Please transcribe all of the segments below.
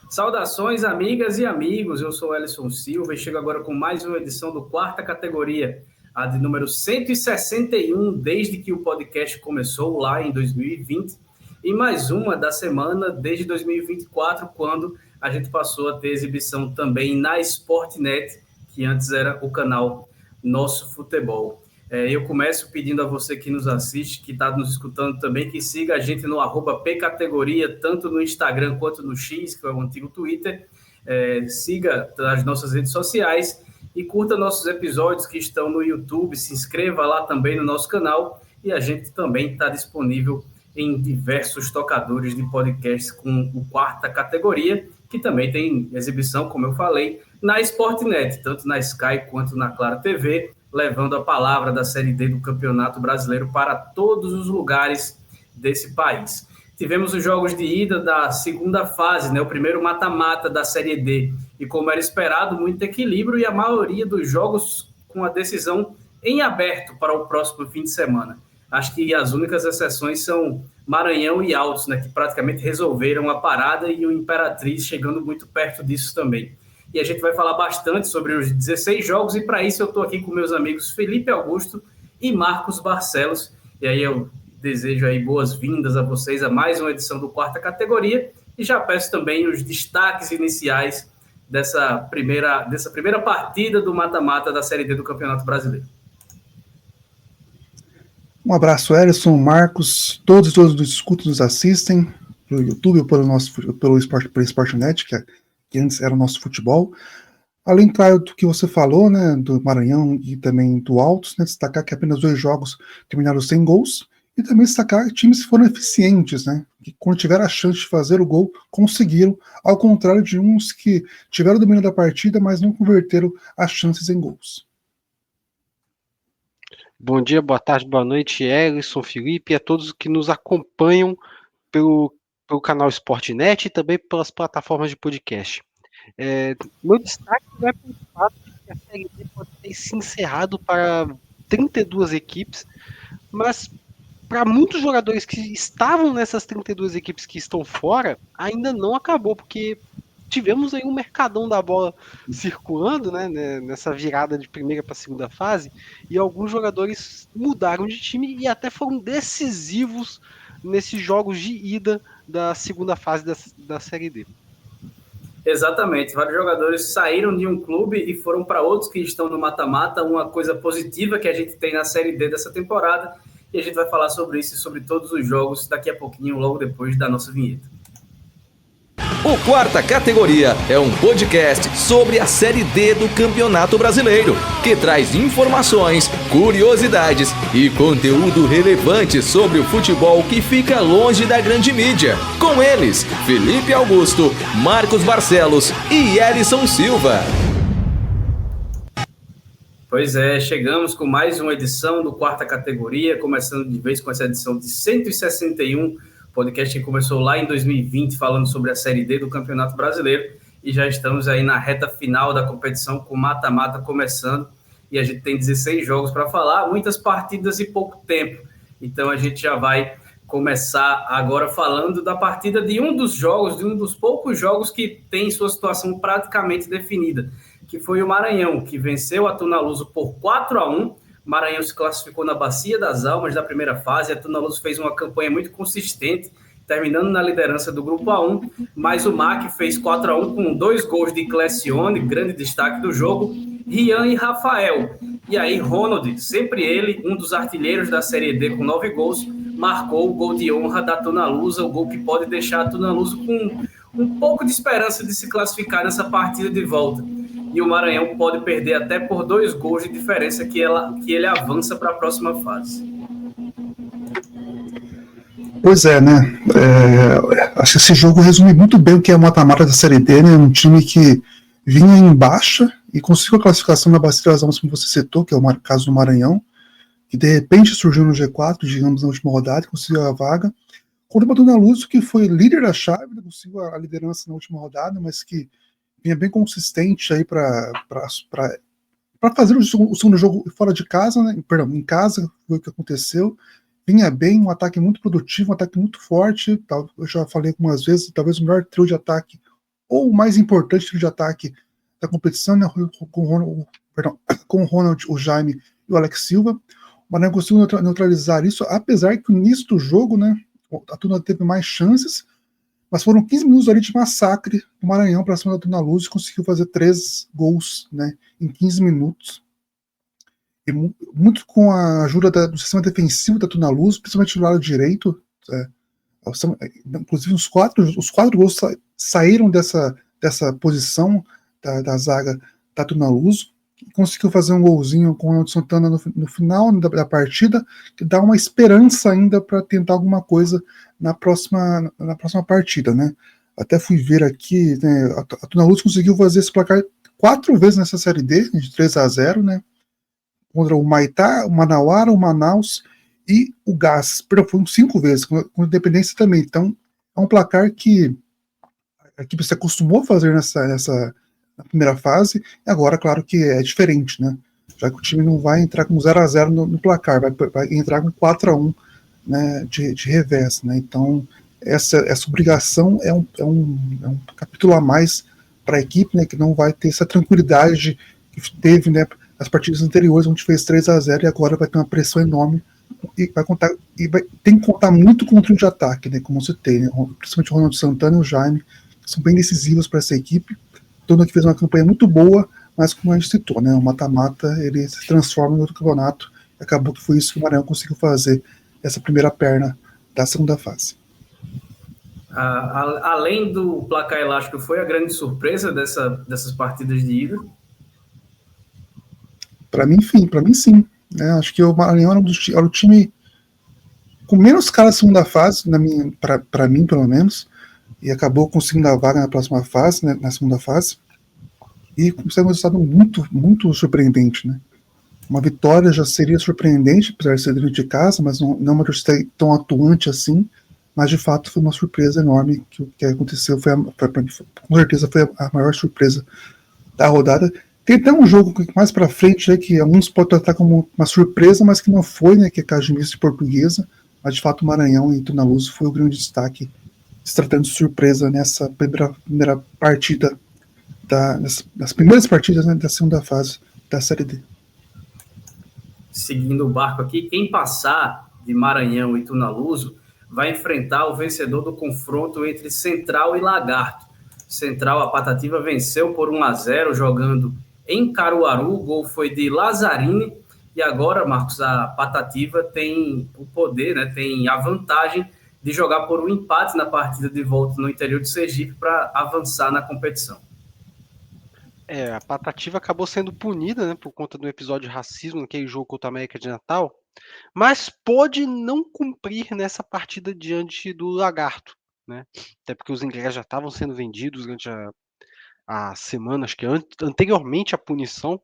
Saudações, amigas e amigos. Eu sou Elison Silva e chego agora com mais uma edição do Quarta Categoria, a de número 161, desde que o podcast começou lá em 2020, e mais uma da semana desde 2024, quando a gente passou a ter exibição também na Sportnet, que antes era o canal Nosso Futebol. Eu começo pedindo a você que nos assiste, que está nos escutando também, que siga a gente no @pcategoria, tanto no Instagram quanto no X, que é o antigo Twitter. Siga as nossas redes sociais e curta nossos episódios que estão no YouTube. Se inscreva lá também no nosso canal. E a gente também está disponível em diversos tocadores de podcasts com o Quarta Categoria, que também tem exibição, como eu falei, na Sportnet, tanto na Sky quanto na Claro TV, levando a palavra da Série D do Campeonato Brasileiro para todos os lugares desse país. Tivemos os jogos de ida da segunda fase, né, o primeiro mata-mata da Série D, e como era esperado, muito equilíbrio e a maioria dos jogos com a decisão em aberto para o próximo fim de semana. Acho que as únicas exceções são Maranhão e Altos, né, que praticamente resolveram a parada, e o Imperatriz chegando muito perto disso também. E a gente vai falar bastante sobre os 16 jogos, e para isso eu estou aqui com meus amigos Felipe Augusto e Marcos Barcelos. E aí eu desejo aí boas-vindas a vocês a mais uma edição do Quarta Categoria, e já peço também os destaques iniciais dessa primeira partida do mata-mata da Série D do Campeonato Brasileiro. Um abraço, Elison, Marcos, todos os escutos nos assistem pelo YouTube ou pelo Sportnet, que antes era o Nosso Futebol. Além, claro, do que você falou, né, do Maranhão e também do Altos, né, destacar que apenas 2 jogos terminaram sem gols, e também destacar que times foram eficientes, né, que quando tiveram a chance de fazer o gol, conseguiram, ao contrário de uns que tiveram o domínio da partida, mas não converteram as chances em gols. Bom dia, boa tarde, boa noite, Elison, Felipe, e a todos que nos acompanham pelo canal Sportnet e também pelas plataformas de podcast. Meu destaque vai para o fato de que a Série D pode ter se encerrado para 32 equipes, mas para muitos jogadores que estavam nessas 32 equipes que estão fora, ainda não acabou, porque tivemos aí um mercadão da bola circulando, né, nessa virada de primeira para segunda fase, e alguns jogadores mudaram de time e até foram decisivos nesses jogos de ida da segunda fase da Série D. Exatamente, vários jogadores saíram de um clube e foram para outros que estão no mata-mata, uma coisa positiva que a gente tem na Série D dessa temporada, e a gente vai falar sobre isso e sobre todos os jogos daqui a pouquinho, logo depois da nossa vinheta. O Quarta Categoria é um podcast sobre a Série D do Campeonato Brasileiro, que traz informações, curiosidades e conteúdo relevante sobre o futebol que fica longe da grande mídia. Com eles, Felipe Augusto, Marcos Barcelos e Elison Silva. Pois é, chegamos com mais uma edição do Quarta Categoria, começando de vez com essa edição de 161, podcast que começou lá em 2020, falando sobre a Série D do Campeonato Brasileiro, e já estamos aí na reta final da competição, com mata-mata começando, e a gente tem 16 jogos para falar, muitas partidas e pouco tempo. Então a gente já vai começar agora falando da partida de um dos jogos, de um dos poucos jogos que tem sua situação praticamente definida, que foi o Maranhão, que venceu a Tunaluso por 4-1. Maranhão se classificou na Bacia das Almas da primeira fase. A Tunaluso fez uma campanha muito consistente, terminando na liderança do Grupo A1, mas o MAC fez 4-1 com 2 gols de Clecione, grande destaque do jogo, Rian e Rafael. E aí Ronald, sempre ele, um dos artilheiros da Série D com 9 gols, marcou o gol de honra da Tunaluso, o gol que pode deixar a Tunaluso com um pouco de esperança de se classificar nessa partida de volta. E o Maranhão pode perder até por 2 gols de diferença que ele avança para a próxima fase. Pois é, né? Acho que esse jogo resume muito bem o que é a mata-mata da Série D, né? Um time que vinha em baixa e conseguiu a classificação na Bacia das Almas, como você citou, que é o caso do Maranhão, que de repente surgiu no G4, digamos, na última rodada, e conseguiu a vaga. Contra o Tunaluso, que foi líder da chave, conseguiu a liderança na última rodada, mas que vinha bem consistente aí para fazer o segundo jogo fora de casa, né? Perdão, em casa, foi o que aconteceu. Vinha bem, um ataque muito produtivo, um ataque muito forte. Eu já falei algumas vezes, talvez o melhor trio de ataque ou o mais importante trio de ataque da competição, né, com o Ronald, o Jaime e o Alex Silva. O Maranhão conseguiu neutralizar isso, apesar que no início do jogo, né, a Tuna teve mais chances, mas foram 15 minutos ali de massacre do Maranhão para cima da Tuna Luz e conseguiu fazer 3 gols, né, em 15 minutos. E muito com a ajuda do sistema defensivo da Tuna Luz, principalmente do lado direito. Inclusive os quatro gols saíram dessa posição da zaga da Tuna Luz. Conseguiu fazer um golzinho com o Ronaldo Santana no final da partida, que dá uma esperança ainda para tentar alguma coisa na próxima partida, né? Até fui ver aqui, né, a Tuna Luz conseguiu fazer esse placar 4 vezes nessa Série D, de 3-0, né? Contra o Maitá, o Manauara, o Manaus e o Gás. Perdão, foram 5 vezes, com Independência também. Então, é um placar que a equipe se acostumou a fazer nessa primeira fase, e agora, claro que é diferente, né? Já que o time não vai entrar com 0-0 no placar, vai entrar com 4-1, né, de revés, né? Então, essa obrigação é um capítulo a mais para a equipe, né, que não vai ter essa tranquilidade que teve, né, nas partidas anteriores, onde fez 3-0 e agora vai ter uma pressão enorme e tem que contar muito com o trio de ataque, né, como você tem, né, principalmente o Ronaldo Santana e o Jaime, que são bem decisivos para essa equipe. Tuna que fez uma campanha muito boa, mas como a gente citou, né, o mata-mata ele se transforma em outro campeonato, e acabou que foi isso que o Maranhão conseguiu fazer essa primeira perna da segunda fase. Além do placar elástico, foi a grande surpresa dessas partidas de ida? Para mim, sim. Né, acho que o Maranhão era o time com menos cara na segunda fase, para mim, pelo menos, e acabou conseguindo a vaga na próxima fase, né, na segunda fase, e conseguiu um resultado muito, muito surpreendente, né? Uma vitória já seria surpreendente, apesar de ser dentro de casa, mas não uma torcida tão atuante assim, mas de fato foi uma surpresa enorme que o que aconteceu, com certeza foi a maior surpresa da rodada. Tem até um jogo mais pra frente, né, que alguns podem tratar como uma surpresa, mas que não foi, né, que é Cajimista e Portuguesa, mas de fato o Maranhão e Tuna Luz foi o grande destaque, se tratando de surpresa nessa primeira partida, nas primeiras partidas, né, da segunda fase da Série D. Seguindo o barco aqui, quem passar de Maranhão e Tuna Luz vai enfrentar o vencedor do confronto entre Central e Lagarto. Central, a Patativa venceu por 1-0, jogando em Caruaru, o gol foi de Lazzarini, e agora, Marcos, a Patativa tem o poder, né, tem a vantagem de jogar por um empate na partida de volta no interior de Sergipe para avançar na competição. A Patativa acabou sendo punida, né, por conta do episódio de racismo naquele jogo contra a América de Natal, mas pôde não cumprir nessa partida diante do Lagarto, né? Até porque os ingressos já estavam sendo vendidos durante a semana, acho que anteriormente à punição,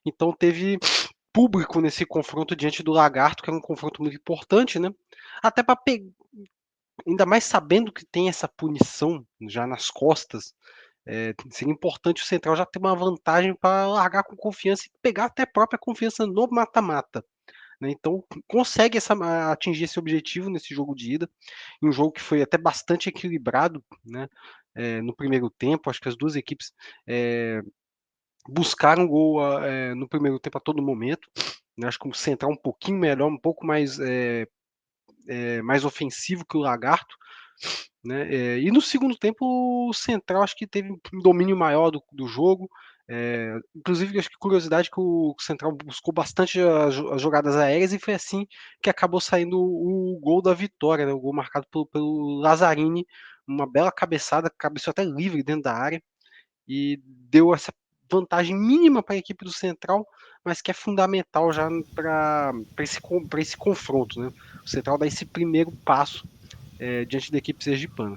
então teve público nesse confronto diante do Lagarto, que era um confronto muito importante, né? Até para ainda mais sabendo que tem essa punição já nas costas, seria importante o Central já ter uma vantagem para largar com confiança e pegar até a própria confiança no mata-mata, né? Então consegue atingir esse objetivo nesse jogo de ida, em um jogo que foi até bastante equilibrado, né? No primeiro tempo, acho que as duas equipes buscaram gol no primeiro tempo a todo momento, né? Acho que o Central um pouquinho melhor, um pouco mais ofensivo que o Lagarto, né? E no segundo tempo o Central acho que teve um domínio maior do jogo, inclusive acho que curiosidade que o Central buscou bastante as jogadas aéreas e foi assim que acabou saindo o gol da vitória, né? O gol marcado pelo Lazzarini, uma bela cabeçada, cabeceou até livre dentro da área e deu essa vantagem mínima para a equipe do Central, mas que é fundamental já para esse confronto, né? O Central dá esse primeiro passo diante da equipe sergipana.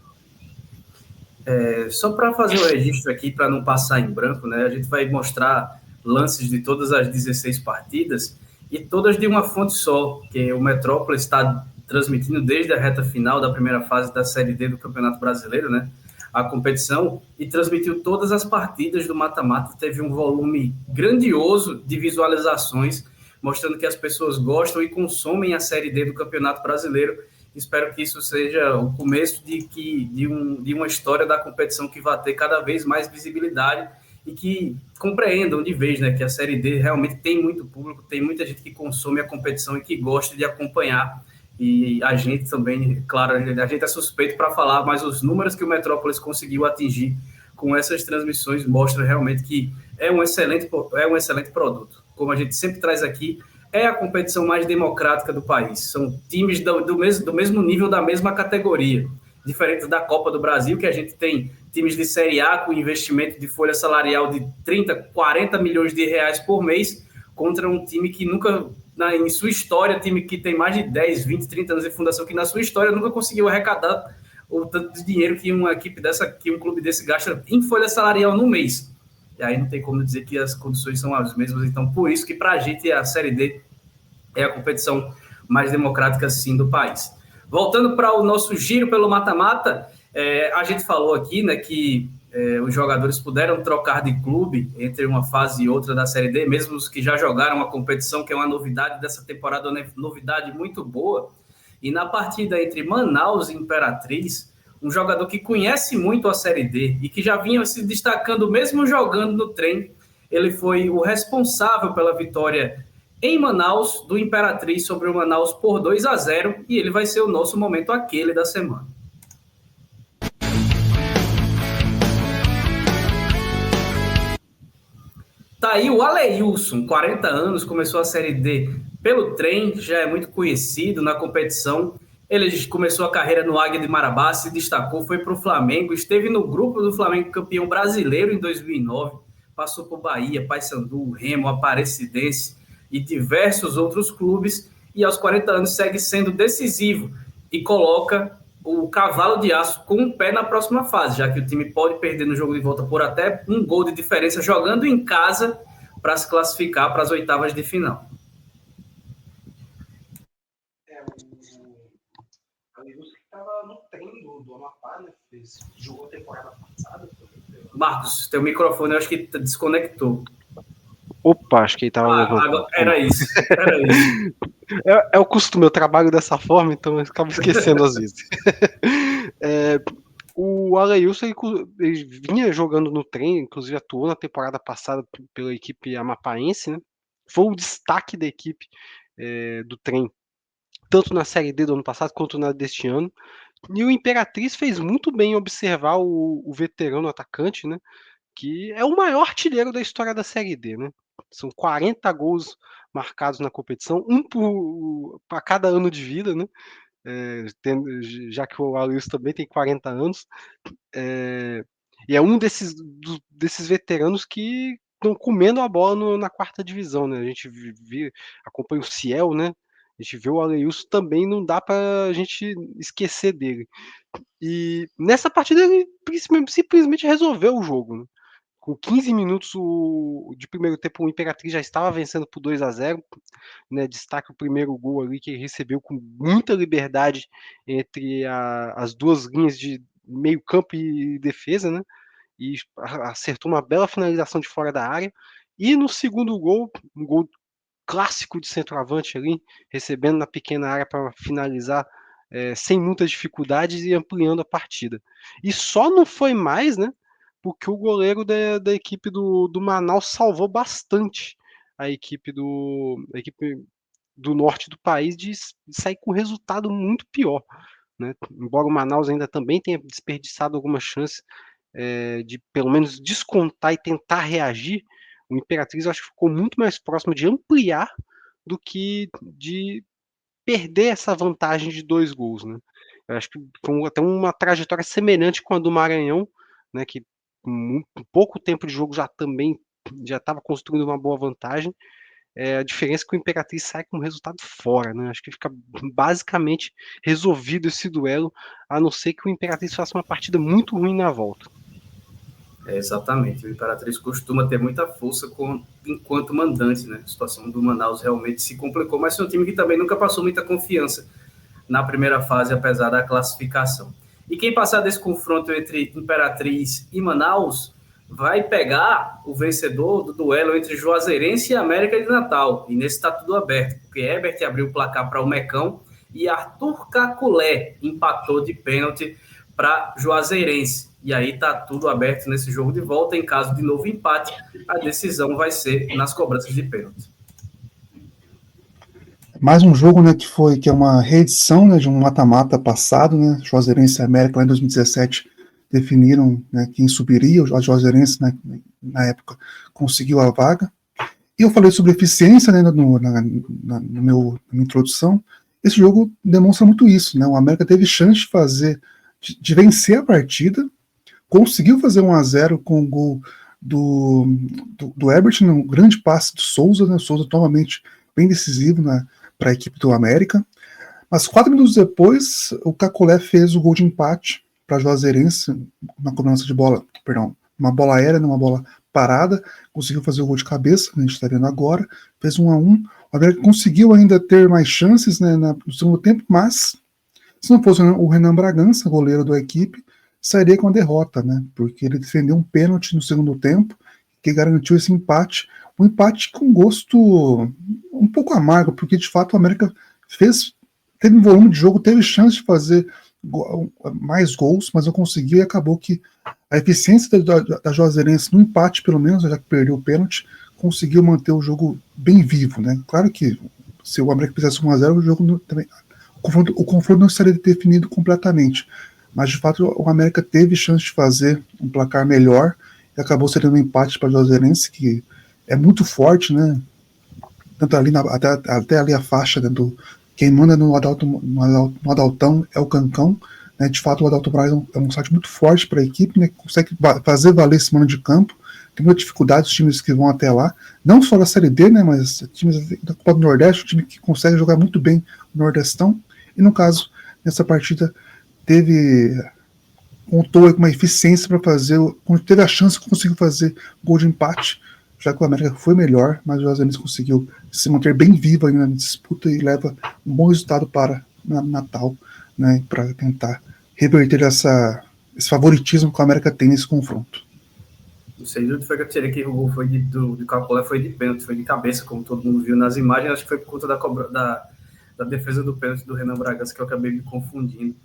Só para fazer o registro aqui, para não passar em branco, né? A gente vai mostrar lances de todas as 16 partidas e todas de uma fonte só, que o Metrópolis está transmitindo desde a reta final da primeira fase da Série D do Campeonato Brasileiro, né? A competição, e transmitiu todas as partidas do mata-mata. Teve um volume grandioso de visualizações, mostrando que as pessoas gostam e consomem a Série D do Campeonato Brasileiro. Espero que isso seja o começo de uma história da competição que vai ter cada vez mais visibilidade e que compreendam de vez, né, que a Série D realmente tem muito público, tem muita gente que consome a competição e que gosta de acompanhar. E a gente também, claro, a gente é suspeito para falar, mas os números que o Metrópolis conseguiu atingir com essas transmissões mostram realmente que é um excelente produto. Como a gente sempre traz aqui, é a competição mais democrática do país. São times do mesmo nível, da mesma categoria. Diferente da Copa do Brasil, que a gente tem times de Série A com investimento de folha salarial de 30, 40 milhões de reais por mês, contra um time que nunca, em sua história, time que tem mais de 10, 20, 30 anos de fundação, que na sua história nunca conseguiu arrecadar o tanto de dinheiro que uma equipe dessa, que um clube desse gasta em folha salarial no mês. E aí não tem como dizer que as condições são as mesmas. Então, por isso que para a gente a Série D é a competição mais democrática, sim, do país. Voltando para o nosso giro pelo mata-mata, a gente falou aqui, né, que os jogadores puderam trocar de clube entre uma fase e outra da Série D, mesmo os que já jogaram a competição, que é uma novidade dessa temporada, uma novidade muito boa. E na partida entre Manaus e Imperatriz, um jogador que conhece muito a Série D e que já vinha se destacando mesmo jogando no trem, ele foi o responsável pela vitória em Manaus do Imperatriz sobre o Manaus por 2-0, e ele vai ser o nosso momento aquele da semana. Tá aí o Aleilson, 40 anos, começou a Série D pelo trem, já é muito conhecido na competição. Ele começou a carreira no Águia de Marabá, se destacou, foi para o Flamengo, esteve no grupo do Flamengo campeão brasileiro em 2009, passou por Bahia, Paysandu, Remo, Aparecidense e diversos outros clubes, e aos 40 anos segue sendo decisivo e coloca o cavalo de aço com um pé na próxima fase, já que o time pode perder no jogo de volta por até um gol de diferença jogando em casa para se classificar para as oitavas de final. Estava no trem do Amapá, né? Jogou a temporada passada. Marcos, teu microfone eu acho que desconectou. Opa, acho que ele estava levantando. Era isso. É o costume, eu trabalho dessa forma, então eu acabo esquecendo às vezes. O Aleilson, ele vinha jogando no trem, inclusive atuou na temporada passada pela equipe amapaense, né? Foi o destaque da equipe do trem, tanto na Série D do ano passado quanto na deste ano. E o Imperatriz fez muito bem em observar o veterano atacante, né? Que é o maior artilheiro da história da Série D, né? São 40 gols marcados na competição, para cada ano de vida, né? Já que o Aleilson também tem 40 anos. E é um desses veteranos que estão comendo a bola na quarta divisão, né? A gente acompanha o Ciel, né? A gente vê o Aleilson também, não dá para a gente esquecer dele. E nessa partida ele simplesmente resolveu o jogo, né? Com 15 minutos de primeiro tempo, o Imperatriz já estava vencendo por 2-0. Né? Destaque o primeiro gol ali que ele recebeu com muita liberdade entre as duas linhas de meio campo e defesa, né? E acertou uma bela finalização de fora da área. E no segundo gol, um gol clássico de centroavante ali, recebendo na pequena área para finalizar sem muitas dificuldades e ampliando a partida. E só não foi mais, né? Porque o goleiro da equipe do Manaus salvou bastante a equipe do norte do país de sair com um resultado muito pior. Né? Embora o Manaus ainda também tenha desperdiçado algumas chances de pelo menos descontar e tentar reagir, o Imperatriz eu acho que ficou muito mais próximo de ampliar do que de perder essa vantagem de 2 gols. Né? Eu acho que foi até uma trajetória semelhante com a do Maranhão, né, que com pouco tempo de jogo já estava construindo uma boa vantagem. A diferença é que o Imperatriz sai com o resultado fora, né? Acho que fica basicamente resolvido esse duelo, a não ser que o Imperatriz faça uma partida muito ruim na volta. Exatamente, o Imperatriz costuma ter muita força enquanto mandante, né? A situação do Manaus realmente se complicou, mas é um time que também nunca passou muita confiança na primeira fase, apesar da classificação. E quem passar desse confronto entre Imperatriz e Manaus vai pegar o vencedor do duelo entre Juazeirense e América de Natal. E nesse está tudo aberto, porque Herbert abriu o placar para o Mecão e Arthur Caculé empatou de pênalti para Juazeirense. E aí está tudo aberto nesse jogo de volta. Em caso de novo empate, a decisão vai ser nas cobranças de pênalti. Mais um jogo, né, que é uma reedição, né, de um mata-mata passado, né, Juazeirense e América lá em 2017 definiram, né, quem subiria. A Juazeirense, né, na época, conseguiu a vaga. E eu falei sobre eficiência, né, na minha introdução. Esse jogo demonstra muito isso, né? O América teve chance de vencer a partida, conseguiu fazer 1-0 com o gol do Herbert, né, um grande passe do Souza, né? O Souza novamente bem decisivo para a equipe do América. Mas 4 minutos depois, o Caculé fez o gol de empate para a Juazeirense, uma cobrança de bola, perdão, uma bola aérea, uma bola parada, conseguiu fazer o gol de cabeça, a gente está vendo agora, fez 1-1. O América conseguiu ainda ter mais chances, né, no segundo tempo, mas se não fosse o Renan Bragança, goleiro da equipe, sairia com a derrota, né, porque ele defendeu um pênalti no segundo tempo, que garantiu esse empate, um empate com gosto um pouco amargo, porque de fato o América teve um volume de jogo, teve chance de fazer mais gols, mas não conseguiu, e acabou que a eficiência da Juazeirense no empate, pelo menos, já que perdeu o pênalti, conseguiu manter o jogo bem vivo, né? Claro que se o América fizesse 1-0, o jogo também, o confronto não estaria definido completamente, mas de fato o América teve chance de fazer um placar melhor e acabou sendo um empate para a Juazeirense, que é muito forte, né? Tanto ali até ali a faixa, né, quem manda no Adaltão é o Cancão, né? De fato o Adalto Braz é um site muito forte para a equipe, né? Consegue fazer valer esse mano de campo. Tem muita dificuldade os times que vão até lá, não só da Série D, né, mas times da Copa do Nordeste, o time que consegue jogar muito bem o Nordestão, e no caso, nessa partida, contou com uma eficiência para fazer, teve a chance, conseguiu fazer gol de empate, já que o América foi melhor, mas o Juazeirense conseguiu se manter bem vivo ainda na disputa e leva um bom resultado para Natal, né, para tentar reverter esse favoritismo que o América tem nesse confronto. Não sei de onde foi que eu tirei que o gol foi do Caculé, foi de pênalti, foi de cabeça, como todo mundo viu nas imagens. Acho que foi por conta da defesa do pênalti do Renan Bragança, que eu acabei me confundindo.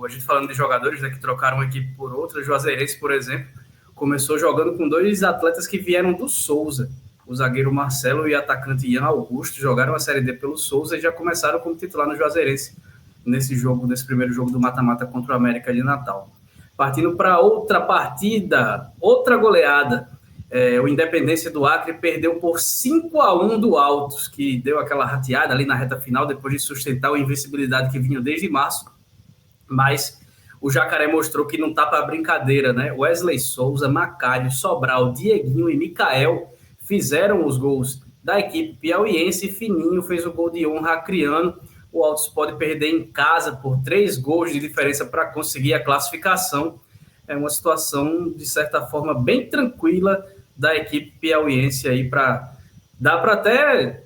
A gente falando de jogadores, né, que trocaram uma equipe por outra, o Juazeirense, por exemplo, começou jogando com 2 atletas que vieram do Souza. O zagueiro Marcelo e o atacante Ian Augusto jogaram a Série D pelo Souza e já começaram como titular no Juazeirense nesse primeiro jogo do mata-mata contra o América de Natal. Partindo para outra partida, outra goleada. O Independência do Acre perdeu por 5-1 do Altos, que deu aquela rateada ali na reta final, depois de sustentar a invencibilidade que vinha desde março. Mas o Jacaré mostrou que não está para brincadeira, né? Wesley Souza, Macário, Sobral, Dieguinho e Micael fizeram os gols da equipe piauiense, e Fininho fez o gol de honra acriano. O Altos pode perder em casa por 3 gols de diferença para conseguir a classificação. É uma situação, de certa forma, bem tranquila da equipe piauiense aí. Dá para até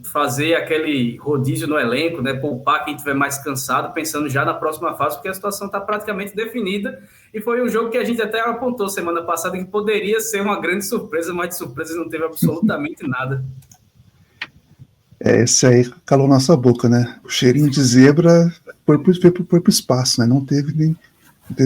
fazer aquele rodízio no elenco, né? Poupar quem estiver mais cansado, pensando já na próxima fase, porque a situação está praticamente definida. E foi um jogo que a gente até apontou semana passada que poderia ser uma grande surpresa, mas de surpresa não teve absolutamente nada. Esse aí calou nossa boca, né? O cheirinho de zebra foi pro espaço, né? Não teve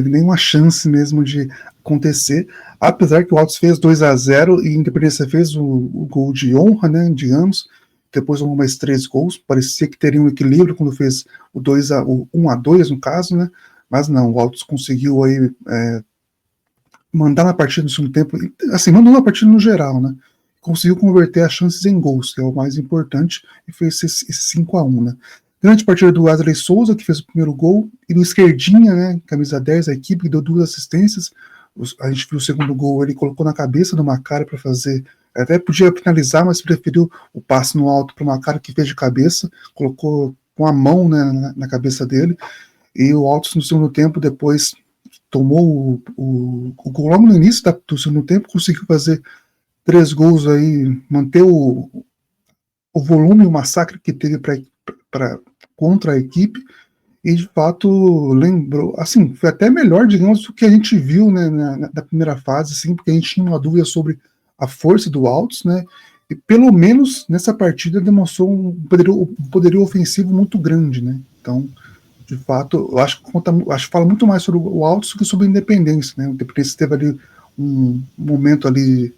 nenhuma chance mesmo de acontecer, apesar que o Altos fez 2-0 e a Independência fez o gol de honra, né? Digamos, depois mais 3 gols, parecia que teria um equilíbrio quando fez o 1-2 no caso, né? Mas não, o Altos conseguiu aí mandar na partida no segundo tempo, assim, mandou na partida no geral, né? Conseguiu converter as chances em gols, que é o mais importante, e fez esse 5-1, né? Grande partida do Wesley Souza, que fez o primeiro gol, e do Esquerdinha, né, camisa 10 da equipe, que deu 2 assistências. A gente viu o segundo gol, ele colocou na cabeça do Macário para fazer, até podia finalizar, mas preferiu o passe no alto para o Macário, que fez de cabeça, colocou com a mão, né, na cabeça dele, e o Altos no segundo tempo, depois tomou o gol logo no início do segundo tempo, conseguiu fazer 3 gols aí, manter o volume, o massacre que teve contra a equipe, e de fato lembrou, assim, foi até melhor, digamos, do que a gente viu, né, na primeira fase, assim, porque a gente tinha uma dúvida sobre a força do Altos, né, e pelo menos nessa partida demonstrou um poderio ofensivo muito grande, né? Então, de fato, eu acho que fala muito mais sobre o Altos do que sobre a Independência, né? O Independência teve ali um momento ali,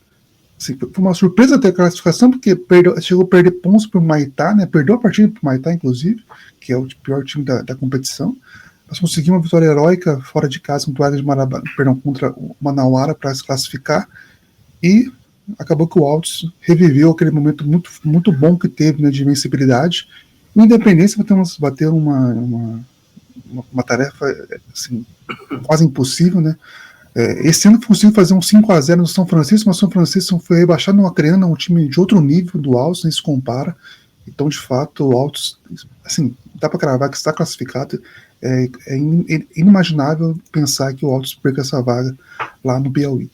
assim, foi uma surpresa ter a classificação, porque chegou a perder pontos para o Maitá, né? Perdeu a partida para o Maitá, inclusive, que é o pior time da competição, mas conseguiu uma vitória heróica fora de casa contra o Manauara para se classificar, e acabou que o Altos reviveu aquele momento muito, muito bom que teve, né, de invencibilidade. O Independência vai ter uma tarefa assim, quase impossível, né? Esse ano conseguiu fazer um 5-0 no São Francisco, mas o São Francisco foi rebaixado no Acreana, um time de outro nível do Altos, nem se compara. Então, de fato, o Altos, assim, dá para cravar que está classificado. É inimaginável pensar que o Altos perca essa vaga lá no Piauí.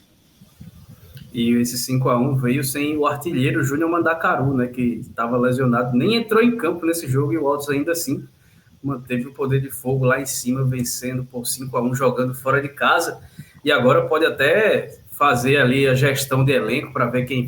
E esse 5-1 veio sem o artilheiro Júnior Mandacaru, né, que estava lesionado, nem entrou em campo nesse jogo, e o Altos ainda assim manteve o poder de fogo lá em cima, vencendo por 5-1, jogando fora de casa. E agora pode até fazer ali a gestão de elenco para ver quem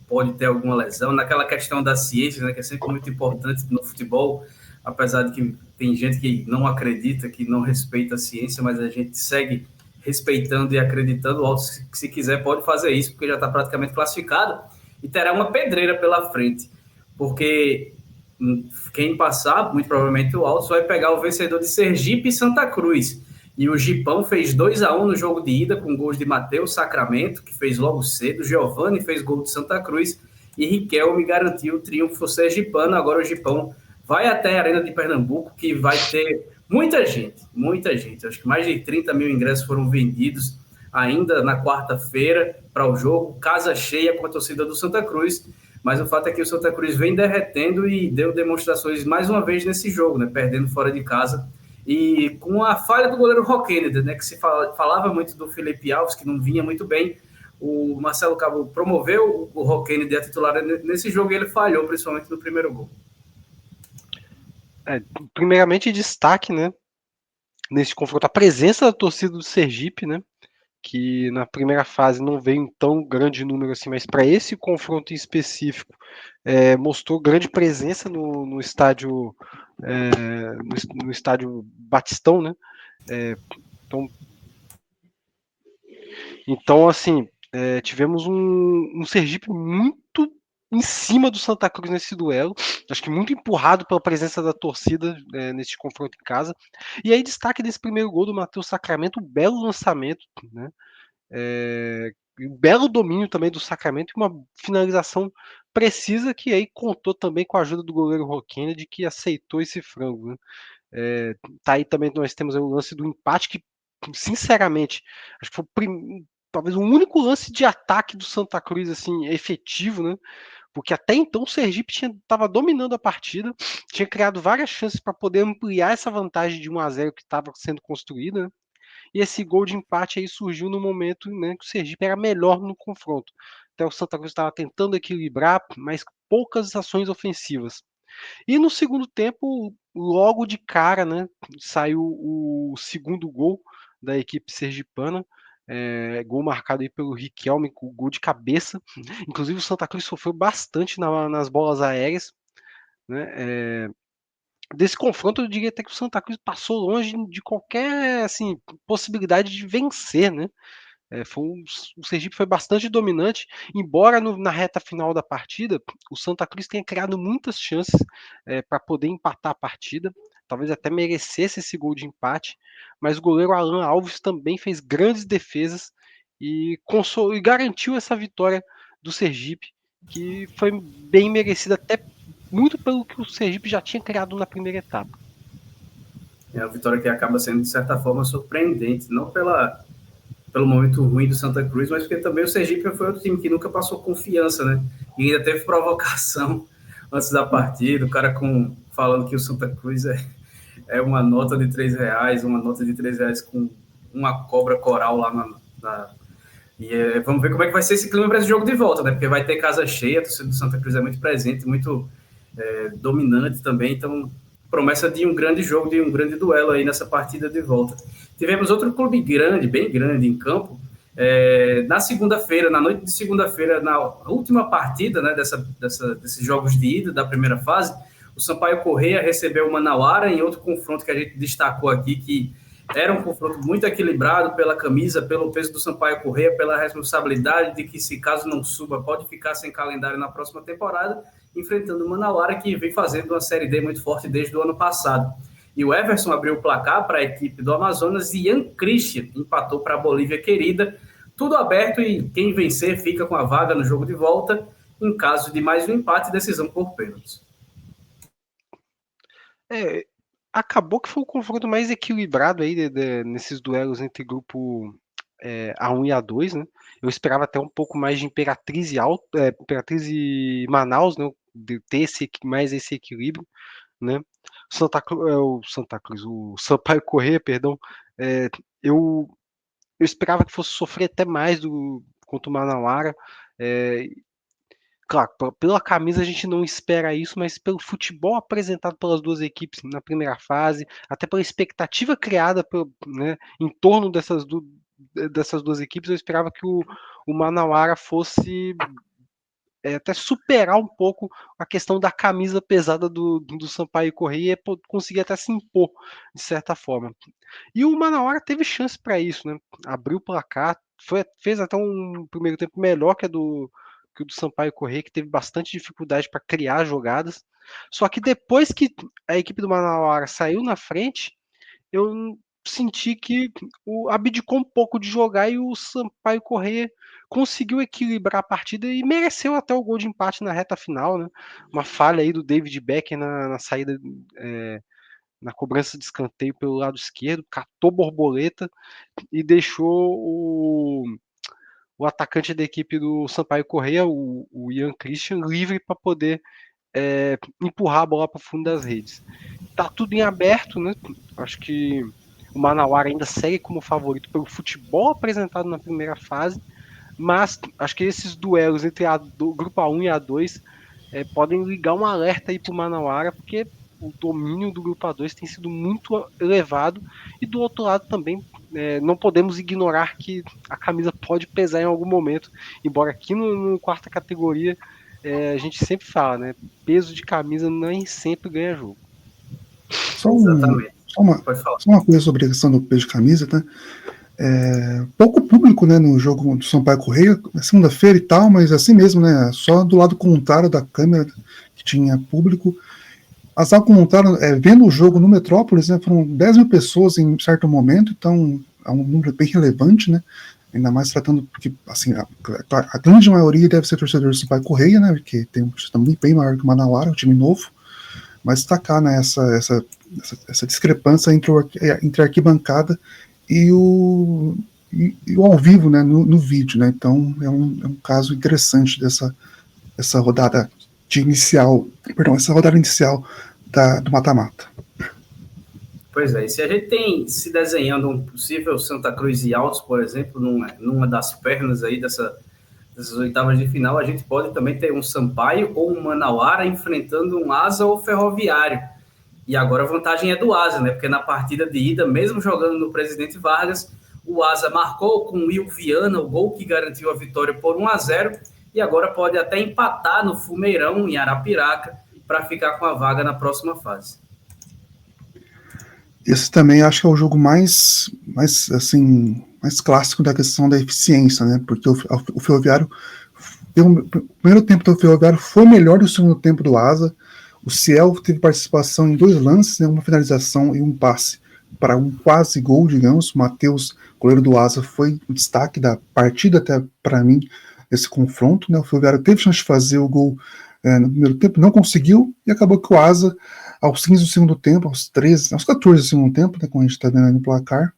pode ter alguma lesão, naquela questão da ciência, né, que é sempre muito importante no futebol, apesar de que tem gente que não acredita, que não respeita a ciência, mas a gente segue respeitando e acreditando. O Altos, se quiser, pode fazer isso, porque já está praticamente classificado e terá uma pedreira pela frente, porque quem passar, muito provavelmente o Altos vai pegar o vencedor de Sergipe e Santa Cruz. E o Gipão fez 2-1 no jogo de ida, com gols de Matheus Sacramento, que fez logo cedo, Giovani fez gol de Santa Cruz, e Riquelme garantiu o triunfo sergipano. Agora o Gipão vai até a Arena de Pernambuco, que vai ter muita gente. Acho que mais de 30 mil ingressos foram vendidos ainda na quarta-feira para o jogo, casa cheia com a torcida do Santa Cruz. Mas o fato é que o Santa Cruz vem derretendo e deu demonstrações mais uma vez nesse jogo, né? Perdendo fora de casa. E com a falha do goleiro Roquened, né? Que se falava muito do Felipe Alves, que não vinha muito bem. O Marcelo Cabo promoveu o Roquened a titular nesse jogo, e ele falhou, principalmente no primeiro gol. Primeiramente, destaque, né, nesse confronto, a presença da torcida do Sergipe, né, que na primeira fase não veio em tão grande número assim, mas para esse confronto em específico mostrou grande presença no estádio no estádio Batistão, né? Então assim, tivemos um Sergipe muito em cima do Santa Cruz nesse duelo, acho que muito empurrado pela presença da torcida nesse confronto em casa. E aí destaque desse primeiro gol do Matheus Sacramento, um belo lançamento, né? Um belo domínio também do Sacramento e uma finalização precisa, que aí contou também com a ajuda do goleiro Roquened, que aceitou esse frango, né? Tá aí também, nós temos aí o lance do empate, que sinceramente acho que foi talvez o único lance de ataque do Santa Cruz assim efetivo, né? Porque até então o Sergipe estava dominando a partida, tinha criado várias chances para poder ampliar essa vantagem de 1-0 que estava sendo construída, né? E esse gol de empate aí surgiu no momento, né, que o Sergipe era melhor no confronto. Até o Santa Cruz estava tentando equilibrar, mas poucas ações ofensivas. E no segundo tempo, logo de cara, né, saiu o segundo gol da equipe sergipana. Gol marcado aí pelo Riquelme, com gol de cabeça. Inclusive o Santa Cruz sofreu bastante nas bolas aéreas, né? Desse confronto, eu diria até que o Santa Cruz passou longe de qualquer assim, possibilidade de vencer, né? O Sergipe foi bastante dominante, embora na reta final da partida o Santa Cruz tenha criado muitas chances para poder empatar a partida, talvez até merecesse esse gol de empate, mas o goleiro Alan Alves também fez grandes defesas e garantiu essa vitória do Sergipe, que foi bem merecida, até muito pelo que o Sergipe já tinha criado na primeira etapa. É a vitória que acaba sendo, de certa forma, surpreendente, não pelo momento ruim do Santa Cruz, mas porque também o Sergipe foi outro time que nunca passou confiança, né? E ainda teve provocação antes da partida, o cara falando que o Santa Cruz é uma nota de R$3, uma nota de R$3 com uma cobra coral lá E vamos ver como é que vai ser esse clima para esse jogo de volta, né? Porque vai ter casa cheia, a torcida do Santa Cruz é muito presente, muito dominante também, então promessa de um grande jogo, de um grande duelo aí nessa partida de volta. Tivemos outro clube grande, bem grande em campo, Na segunda-feira, na noite de segunda-feira, na última partida, né, desses jogos de ida da primeira fase, o Sampaio Corrêa recebeu o Manauara em outro confronto que a gente destacou aqui, que era um confronto muito equilibrado pela camisa, pelo peso do Sampaio Corrêa, pela responsabilidade de que, se caso não suba, pode ficar sem calendário na próxima temporada, enfrentando o Manauara, que vem fazendo uma Série D muito forte desde o ano passado. E o Everson abriu o placar para a equipe do Amazonas e Ian Christian empatou para a Bolívia querida. Tudo aberto e quem vencer fica com a vaga no jogo de volta, em caso de mais um empate e decisão por pênaltis. Acabou que foi o confronto mais equilibrado aí nesses duelos entre grupo A1 e A2, né? Eu esperava até um pouco mais de Imperatriz e Manaus, né? De ter mais esse equilíbrio, né? O Sampaio Corrêa, perdão, eu esperava que fosse sofrer até mais contra o Manauara. Claro, pela camisa a gente não espera isso, mas pelo futebol apresentado pelas duas equipes na primeira fase, até pela expectativa criada né, em torno dessas duas equipes, eu esperava que o Manauara fosse até superar um pouco a questão da camisa pesada do Sampaio Corrêa e conseguir até se impor, de certa forma. E o Manauara teve chance para isso, né? Abriu o placar, fez até um primeiro tempo melhor que o do Sampaio Corrêa, que teve bastante dificuldade para criar jogadas. Só que depois que a equipe do Manauara saiu na frente, eu senti que abdicou um pouco de jogar e o Sampaio Corrêa conseguiu equilibrar a partida e mereceu até o gol de empate na reta final, né? Uma falha aí do David Becker na saída, na cobrança de escanteio pelo lado esquerdo, catou borboleta e deixou o atacante da equipe do Sampaio Corrêa, o Ian Christian, livre para poder empurrar a bola para o fundo das redes. Tá tudo em aberto, né? Acho que o Manauara ainda segue como favorito pelo futebol apresentado na primeira fase, mas acho que esses duelos entre o grupo A1 e A2 podem ligar um alerta aí para o Manauara, porque o domínio do grupo A2 tem sido muito elevado, e do outro lado também não podemos ignorar que a camisa pode pesar em algum momento, embora aqui no quarta categoria a gente sempre fala, né? Peso de camisa nem sempre ganha jogo. Só uma coisa sobre a questão do peso de camisa, né? Pouco público, né, no jogo do Sampaio Corrêa, segunda-feira e tal, mas assim mesmo, né? Só do lado contrário da câmera que tinha público. As ao contrário, vendo o jogo no Metrópolis, né, foram 10 mil pessoas em certo momento, então é um número bem relevante, né? Ainda mais tratando, porque assim, a grande maioria deve ser torcedor do Sampaio Corrêa, né? Porque tem um time bem maior que o Manauara, um time novo, mas destacar, né, essa discrepância entre a arquibancada e o ao vivo, né, no vídeo, né? Então é um caso interessante essa rodada inicial do mata-mata. Pois é, e se a gente tem se desenhando um possível Santa Cruz e Altos, por exemplo, numa das pernas aí dessas oitavas de final, a gente pode também ter um Sampaio ou um Manauara enfrentando um Asa ou Ferroviário. E agora a vantagem é do Asa, né? Porque na partida de ida, mesmo jogando no Presidente Vargas, o Asa marcou com o Will Viana o gol que garantiu a vitória por 1-0, e agora pode até empatar no Fumeirão, em Arapiraca, para ficar com a vaga na próxima fase. Esse também acho que é o jogo mais clássico da questão da eficiência, né? Porque o Ferroviário, o primeiro tempo do Ferroviário foi melhor do segundo tempo do Asa. O Ciel teve participação em 2 lances, né? Uma finalização e um passe para um quase gol, digamos. O Matheus, goleiro do Asa, foi o destaque da partida até para mim esse confronto, né? O Ferroviário teve chance de fazer o gol no primeiro tempo, não conseguiu, e acabou que o Asa, aos 15 do segundo tempo, aos 14 do segundo tempo, né, como a gente está vendo aí no placar,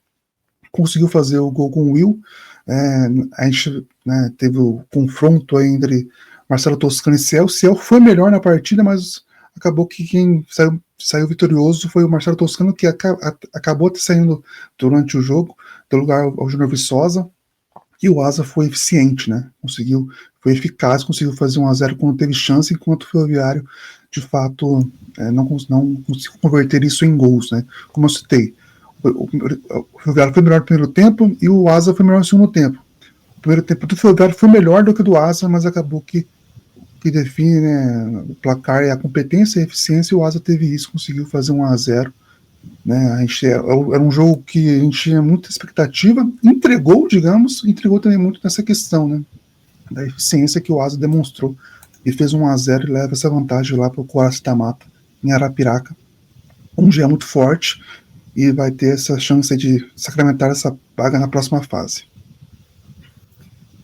conseguiu fazer o gol com o Will. A gente, né, teve o confronto aí entre Marcelo Toscano e Ciel. O Ciel foi melhor na partida, mas acabou que quem saiu vitorioso foi o Marcelo Toscano, que acabou saindo durante o jogo, deu lugar ao Júnior Viçosa, e o Asa foi eficiente, né? Foi eficaz, conseguiu fazer 1-0 quando teve chance, enquanto o Ferroviário, de fato, não conseguiu converter isso em gols, né? Como eu citei, o Ferroviário foi melhor no primeiro tempo e o Asa foi melhor no segundo tempo. primeiro tempo do Ferroviário foi melhor do que o do Asa, mas acabou que define, né, o placar é a competência e a eficiência, e o Asa teve isso, conseguiu fazer 1-0. Né, era um jogo que a gente tinha muita expectativa, entregou também muito nessa questão, né, da eficiência que o Asa demonstrou, e fez 1-0 e leva essa vantagem lá para o Coração da Mata, em Arapiraca, onde é muito forte, e vai ter essa chance de sacramentar essa vaga na próxima fase.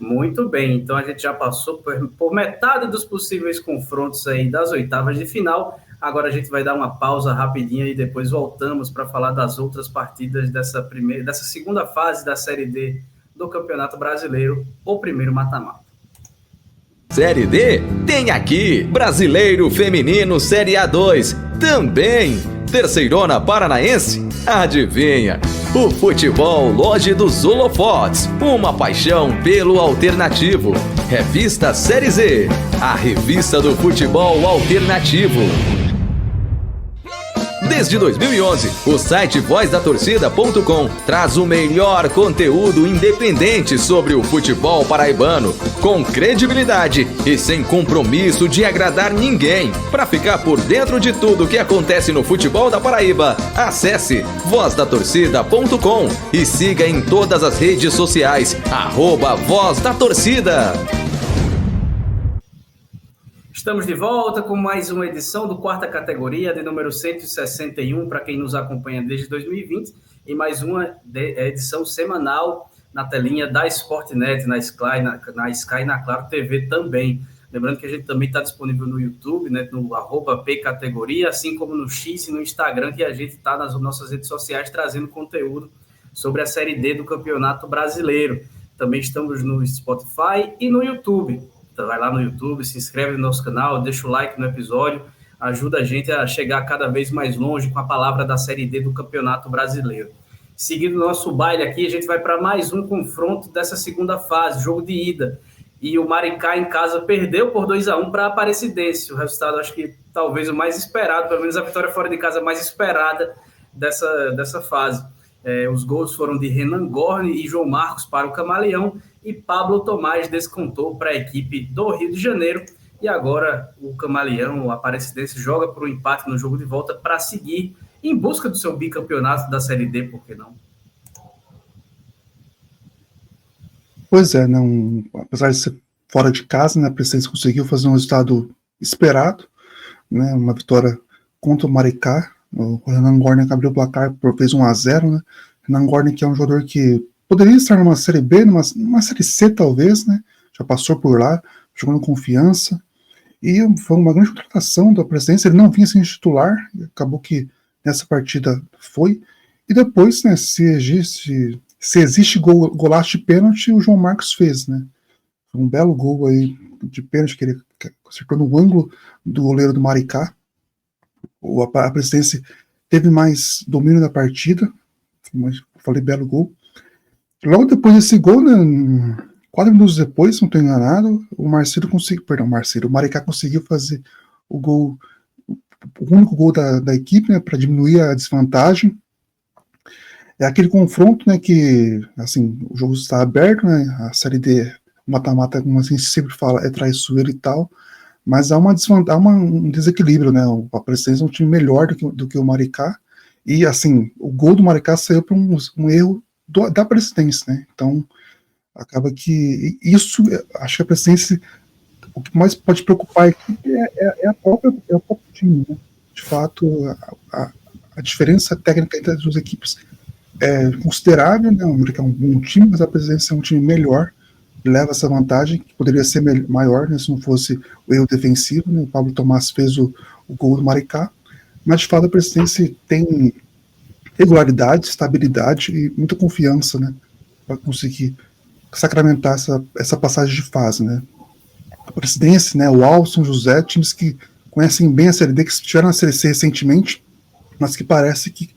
Muito bem, então a gente já passou por metade dos possíveis confrontos aí das oitavas de final. Agora a gente vai dar uma pausa rapidinha e depois voltamos para falar das outras partidas dessa segunda fase da Série D do Campeonato Brasileiro, o primeiro mata-mata. Série D tem aqui Brasileiro Feminino Série A2 também. Terceirona Paranaense? Adivinha? O Futebol Loja dos Holofotes, uma paixão pelo alternativo. Revista Série Z, a revista do futebol alternativo. Desde 2011, o site vozdatorcida.com traz o melhor conteúdo independente sobre o futebol paraibano, com credibilidade e sem compromisso de agradar ninguém. Para ficar por dentro de tudo que acontece no futebol da Paraíba, acesse vozdatorcida.com e siga em todas as redes sociais, @vozdatorcida. Estamos de volta com mais uma edição do Quarta Categoria, de número 161, para quem nos acompanha desde 2020, e mais uma edição semanal na telinha da Sportnet, na Sky e na Claro TV também. Lembrando que a gente também está disponível no YouTube, né, no @pcategoria, assim como no X e no Instagram, que a gente está nas nossas redes sociais trazendo conteúdo sobre a Série D do Campeonato Brasileiro. Também estamos no Spotify e no YouTube. Vai lá no YouTube, se inscreve no nosso canal, deixa o like no episódio, ajuda a gente a chegar cada vez mais longe com a palavra da Série D do Campeonato Brasileiro. Seguindo o nosso baile aqui, a gente vai para mais um confronto dessa segunda fase, jogo de ida. E o Maricá em casa perdeu por 2-1 para a Aparecidense. O resultado, acho que talvez o mais esperado, pelo menos a vitória fora de casa mais esperada dessa fase. Os gols foram de Renan Gorne e João Marcos para o Camaleão, e Pablo Tomás descontou para a equipe do Rio de Janeiro. E agora o Camaleão, o Aparecidense, joga por um empate no jogo de volta para seguir em busca do seu bicampeonato da Série D, por que não? Pois é, não, apesar de ser fora de casa, né, a Aparecidense conseguiu fazer um resultado esperado, né, uma vitória contra o Maricá. O Renan Gorne abriu o placar, fez 1-0, né? Renan Gorne, que é um jogador que poderia estar numa Série B, numa Série C talvez, né? Já passou por lá, jogando Confiança, e foi uma grande contratação da Aparecidense. Ele não vinha sem titular, acabou que nessa partida foi, e depois, né, se existe golaço de pênalti, o João Marcos fez, né? Foi um belo gol aí de pênalti que ele acertou no ângulo do goleiro do Maricá. A Aparecidense teve mais domínio da partida, mas falei belo gol. Logo depois desse gol, né, 4 minutos depois, se não estou enganado, o Maricá conseguiu fazer o gol, o único gol da equipe, né, para diminuir a desvantagem. É aquele confronto, né, que, assim, o jogo está aberto, né, a Série D, mata-mata, como a gente sempre fala, é traiçoeiro e tal, mas há um desequilíbrio, né, o Aparecidense é um time melhor do que o Maricá, e, assim, o gol do Maricá saiu por um erro da Aparecidense, né, então acaba que isso, acho que a Aparecidense, o que mais pode preocupar a equipe é o próprio time, né, de fato, a diferença técnica entre as duas equipes é considerável, né, o Maricá é um bom time, mas a Aparecidense é um time melhor, leva essa vantagem, que poderia ser maior, né, se não fosse o erro defensivo, né, o Pablo Tomás fez o gol do Maricá, mas de fato a Aparecidense tem regularidade, estabilidade e muita confiança, né, para conseguir sacramentar essa passagem de fase, né. A Aparecidense, né, o Alto, São José, times que conhecem bem a Série D, que estiveram na Série C recentemente, mas que parece que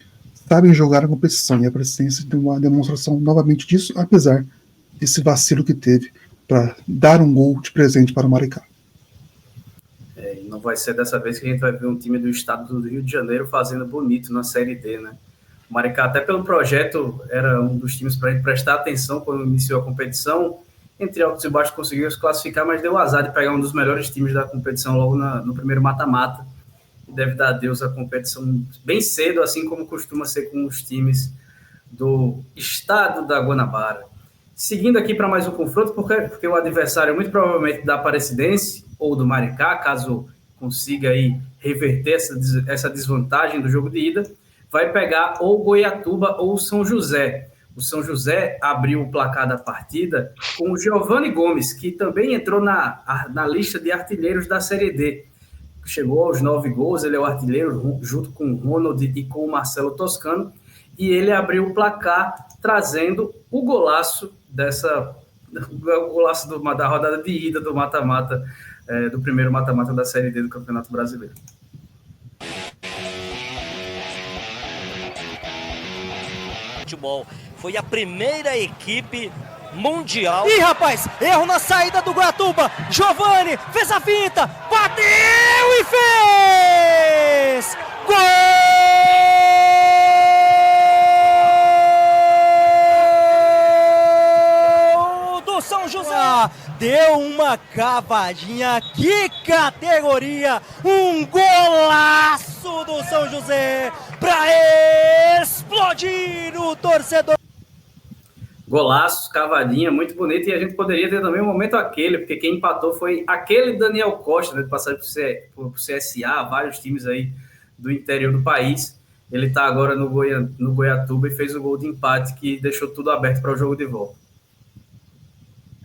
sabem jogar a competição, e a Aparecidense tem uma demonstração novamente disso, apesar desse vacilo que teve para dar um gol de presente para o Maricá. Não vai ser dessa vez que a gente vai ver um time do estado do Rio de Janeiro fazendo bonito na Série D, né? O Maricá, até pelo projeto, era um dos times para a gente prestar atenção quando iniciou a competição, entre altos e baixos conseguiu se classificar, mas deu o azar de pegar um dos melhores times da competição logo no primeiro mata-mata. Deve dar adeus à competição bem cedo, assim como costuma ser com os times do estado da Guanabara. Seguindo aqui para mais um confronto, porque o adversário é muito provavelmente da Aparecidense ou do Maricá, caso consiga aí reverter essa desvantagem do jogo de ida, vai pegar ou Goiatuba ou São José. O São José abriu o placar da partida com o Giovanni Gomes, que também entrou na lista de artilheiros da Série D. Chegou aos 9 gols, ele é o artilheiro, junto com o Ronald e com o Marcelo Toscano, e ele abriu o placar trazendo o golaço da rodada de ida do mata-mata, do primeiro mata-mata da Série D do Campeonato Brasileiro. Futebol foi a primeira equipe mundial. Ih, rapaz, erro na saída do Goiatuba. Giovanni fez a finta, bateu e fez! Gol do São José. Deu uma cavadinha, que categoria! Um golaço do São José para explodir o torcedor. Golaço, cavadinha, muito bonito, e a gente poderia ter também um momento aquele, porque quem empatou foi aquele Daniel Costa, né, de passagem por CSA, vários times aí do interior do país. Ele está agora no Goiatuba e fez o gol de empate que deixou tudo aberto para o jogo de volta.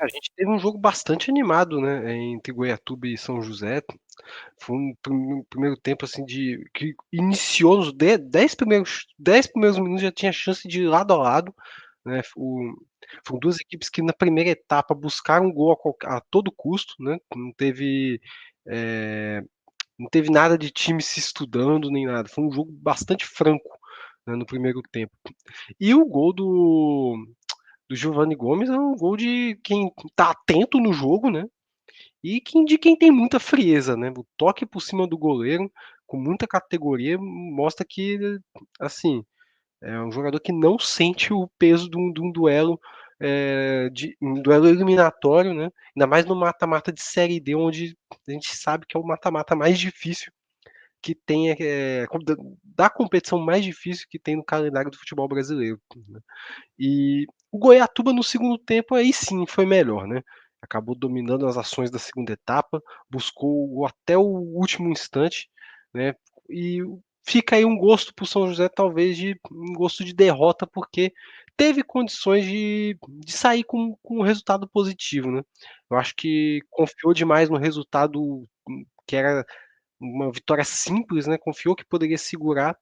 A gente teve um jogo bastante animado, né, entre Goiatuba e São José. Foi um primeiro tempo assim que iniciou nos 10 primeiros minutos, já tinha chance de ir lado a lado, né? Foram duas equipes que na primeira etapa buscaram um gol a todo custo, né? Não teve nada de time se estudando nem nada. Foi um jogo bastante franco, né, no primeiro tempo. E o gol do Giovanni Gomes é um gol de quem tá atento no jogo, né? E de quem tem muita frieza, né? O toque por cima do goleiro, com muita categoria, mostra que, assim, é um jogador que não sente o peso de um duelo, um duelo eliminatório, né? Ainda mais no mata-mata de Série D, onde a gente sabe que é o mata-mata mais difícil que tem, da competição mais difícil que tem no calendário do futebol brasileiro, né? E o Goiatuba no segundo tempo aí sim foi melhor, né? Acabou dominando as ações da segunda etapa, buscou até o último instante, né? E fica aí um gosto para o São José, talvez um gosto de derrota, porque teve condições de sair com um resultado positivo, né? Eu acho que confiou demais no resultado, que era uma vitória simples, né? Confiou que poderia segurar,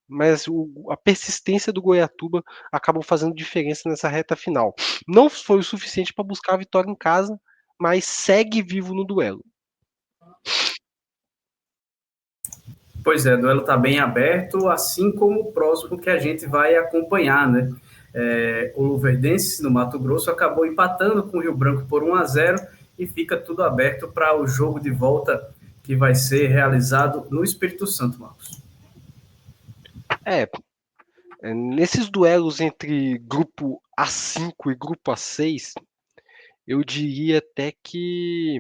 mas a persistência do Goiatuba acabou fazendo diferença nessa reta final. Não foi o suficiente para buscar a vitória em casa, mas segue vivo no duelo. Pois é, o duelo está bem aberto, assim como o próximo que a gente vai acompanhar, né? O Luverdense, no Mato Grosso, acabou empatando com o Rio Branco por 1-0 e fica tudo aberto para o jogo de volta que vai ser realizado no Espírito Santo, Marcos. Nesses duelos entre grupo A5 e grupo A6, eu diria até que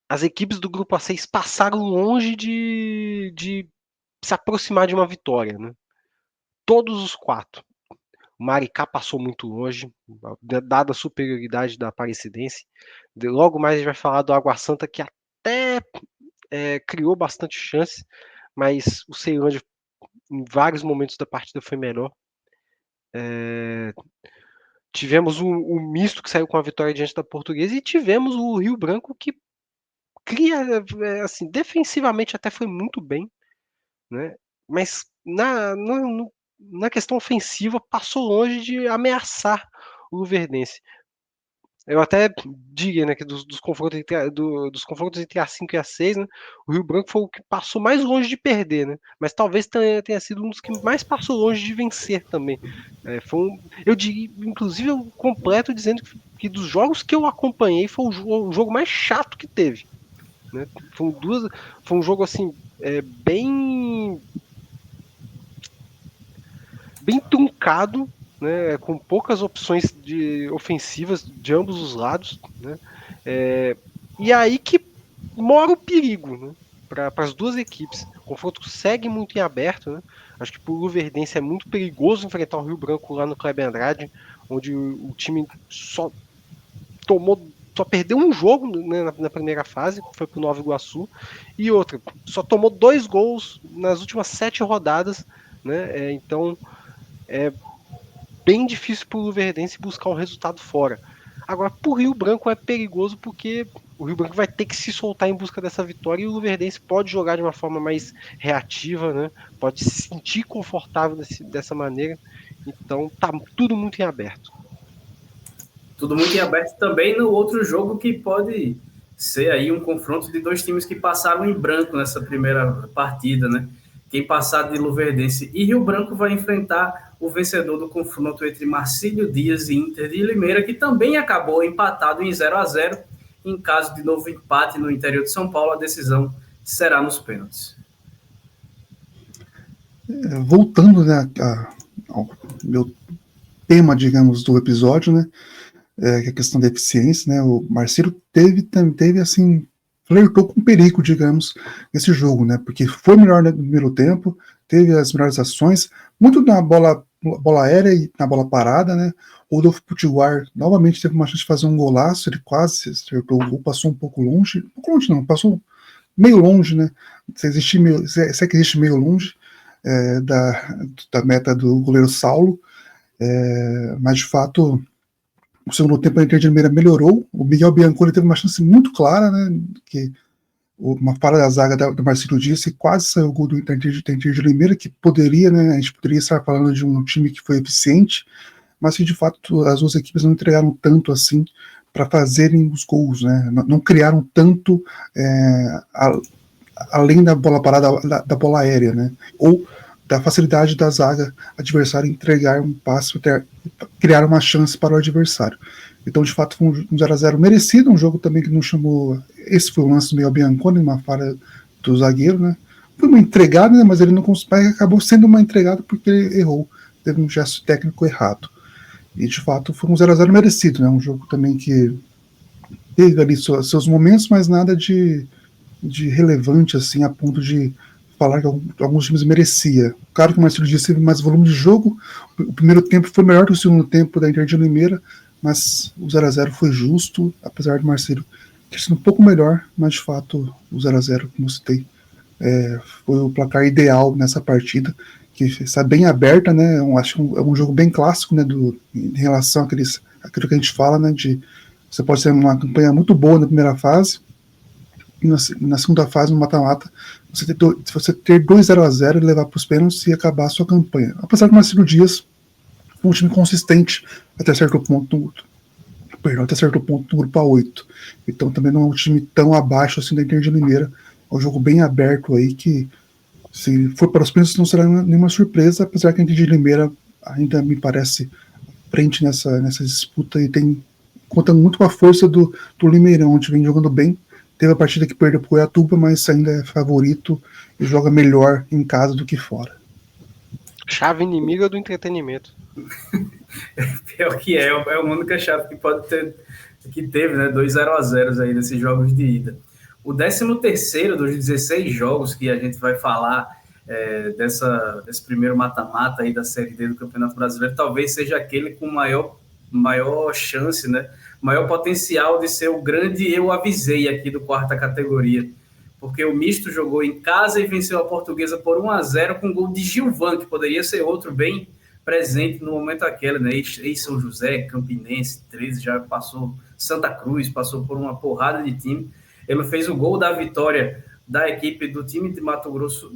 as equipes do grupo A6 passaram longe de se aproximar de uma vitória, né? Todos os 4. O Maricá passou muito longe, dada a superioridade da Aparecidense. Logo mais a gente vai falar do Água Santa, que até criou bastante chance, mas o Ceilândia em vários momentos da partida foi melhor. Tivemos o misto que saiu com a vitória diante da Portuguesa, e tivemos o Rio Branco que cria, assim, defensivamente até foi muito bem, né? Mas na questão ofensiva passou longe de ameaçar o Luverdense. Eu até diria, né, que dos confrontos entre A5 e A6, né, o Rio Branco foi o que passou mais longe de perder, né, mas talvez tenha sido um dos que mais passou longe de vencer também. Eu diria, inclusive, eu completo dizendo que dos jogos que eu acompanhei foi o jogo mais chato que teve, né. Foi um jogo assim, bem truncado, né, com poucas opções ofensivas de ambos os lados, né, e aí que mora o perigo, né, para as duas equipes. O confronto segue muito em aberto, né? Acho que para o Luverdense é muito perigoso enfrentar o Rio Branco lá no Kleber Andrade, onde o time só perdeu um jogo, né, na primeira fase, que foi pro Nova Iguaçu, e outra, só tomou 2 gols nas últimas 7 rodadas, né? Então é bem difícil pro Luverdense buscar um resultado fora. Agora, pro Rio Branco é perigoso porque o Rio Branco vai ter que se soltar em busca dessa vitória e o Luverdense pode jogar de uma forma mais reativa, né? Pode se sentir confortável dessa maneira. Então tá tudo muito em aberto. Tudo muito em aberto também no outro jogo que pode ser aí um confronto de 2 times que passaram em branco nessa primeira partida, né? Quem passar de Luverdense e Rio Branco vai enfrentar o vencedor do confronto entre Marcílio Dias e Inter de Limeira, que também acabou empatado em 0-0. Em caso de novo empate no interior de São Paulo, a decisão será nos pênaltis. Voltando, né, ao meu tema, digamos, do episódio, né, que é a questão da eficiência, né, o Marcílio teve assim, flertou com perigo, digamos, nesse jogo, né, porque foi melhor no primeiro tempo, teve as melhores ações, muito na bola aérea e na bola parada, né. O Rodolfo Potiguar novamente teve uma chance de fazer um golaço, ele quase acertou o gol, passou um pouco longe não, passou meio longe, né, se é que existe meio longe da meta do goleiro Saulo, mas de fato o segundo tempo a Inter de Limeira melhorou, o Miguel Bianconi teve uma chance muito clara, né, que uma falha da zaga do Marcílio Dias e quase saiu o gol do Inter de Limeira, que poderia, né, a gente poderia estar falando de um time que foi eficiente, mas que de fato as duas equipes não entregaram tanto assim para fazerem os gols, né, não criaram tanto além da bola parada, da bola aérea, né, ou da facilidade da zaga adversária entregar um passe, criar uma chance para o adversário. Então, de fato, foi um 0-0 merecido, um jogo também que não chamou. Esse foi o lance do Miguel Bianconi, uma falha do zagueiro, né? Foi uma entregada, né? Mas ele não conseguiu, acabou sendo uma entregada porque ele errou, teve um gesto técnico errado. E, de fato, foi um 0-0 merecido, né? Um jogo também que teve ali seus momentos, mas nada de relevante, assim, a ponto de falar que alguns times merecia. Claro que o Marcílio Dias teve mais volume de jogo, o primeiro tempo foi melhor que o segundo tempo da Inter de Limeira, mas o 0-0 foi justo, apesar do Marcílio ter sido um pouco melhor, mas de fato o 0-0, como eu citei, foi o placar ideal nessa partida, que está bem aberta, né? Acho que é um jogo bem clássico, né, em relação àquilo que a gente fala, né, de você pode ter uma campanha muito boa na primeira fase, e na segunda fase, no mata-mata, você ter 2-0 e levar para os pênaltis e acabar a sua campanha. Apesar do Marcílio Dias foi um time consistente até certo ponto no grupo A8. Então também não é um time tão abaixo assim da Inter de Limeira. É um jogo bem aberto aí que, se for para os pênaltis, não será nenhuma surpresa, apesar que a Inter de Limeira ainda me parece frente nessa disputa e conta muito com a força do Limeirão, onde vem jogando bem. Teve a partida que perdeu para o Goiatuba, mas ainda é favorito e joga melhor em casa do que fora. Chave inimiga do entretenimento. Pior que é a única chave que pode ter, que teve, né? 2 0-0 aí nesses jogos de ida. O 13º dos 16 jogos que a gente vai falar desse primeiro mata-mata aí da Série D do Campeonato Brasileiro, talvez seja aquele com maior chance, né? Maior potencial de ser o grande eu avisei aqui do quarta categoria, porque o Misto jogou em casa e venceu a Portuguesa por 1-0 com gol de Gilvan, que poderia ser outro bem presente no momento aquele, né? Ex-São José, Campinense, 13, já passou Santa Cruz, passou por uma porrada de time. Ele fez o gol da vitória da equipe do time de Mato Grosso,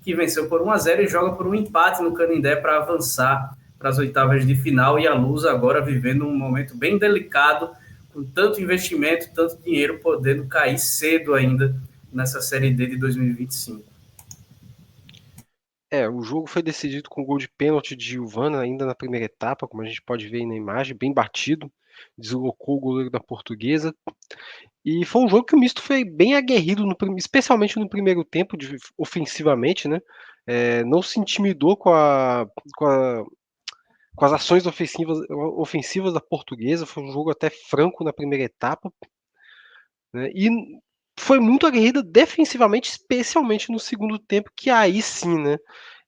que venceu por 1-0 e joga por um empate no Canindé para avançar para as oitavas de final, e a Lusa agora vivendo um momento bem delicado, com tanto investimento, tanto dinheiro, podendo cair cedo ainda nessa Série D de 2025. O jogo foi decidido com gol de pênalti de Gilvan ainda na primeira etapa, como a gente pode ver aí na imagem, bem batido, deslocou o goleiro da Portuguesa. E foi um jogo que o Misto foi bem aguerrido, especialmente no primeiro tempo, ofensivamente, né? Não se intimidou com com as ações ofensivas da Portuguesa. Foi um jogo até franco na primeira etapa, né? E foi muito aguerrida defensivamente, especialmente no segundo tempo, que aí sim, né,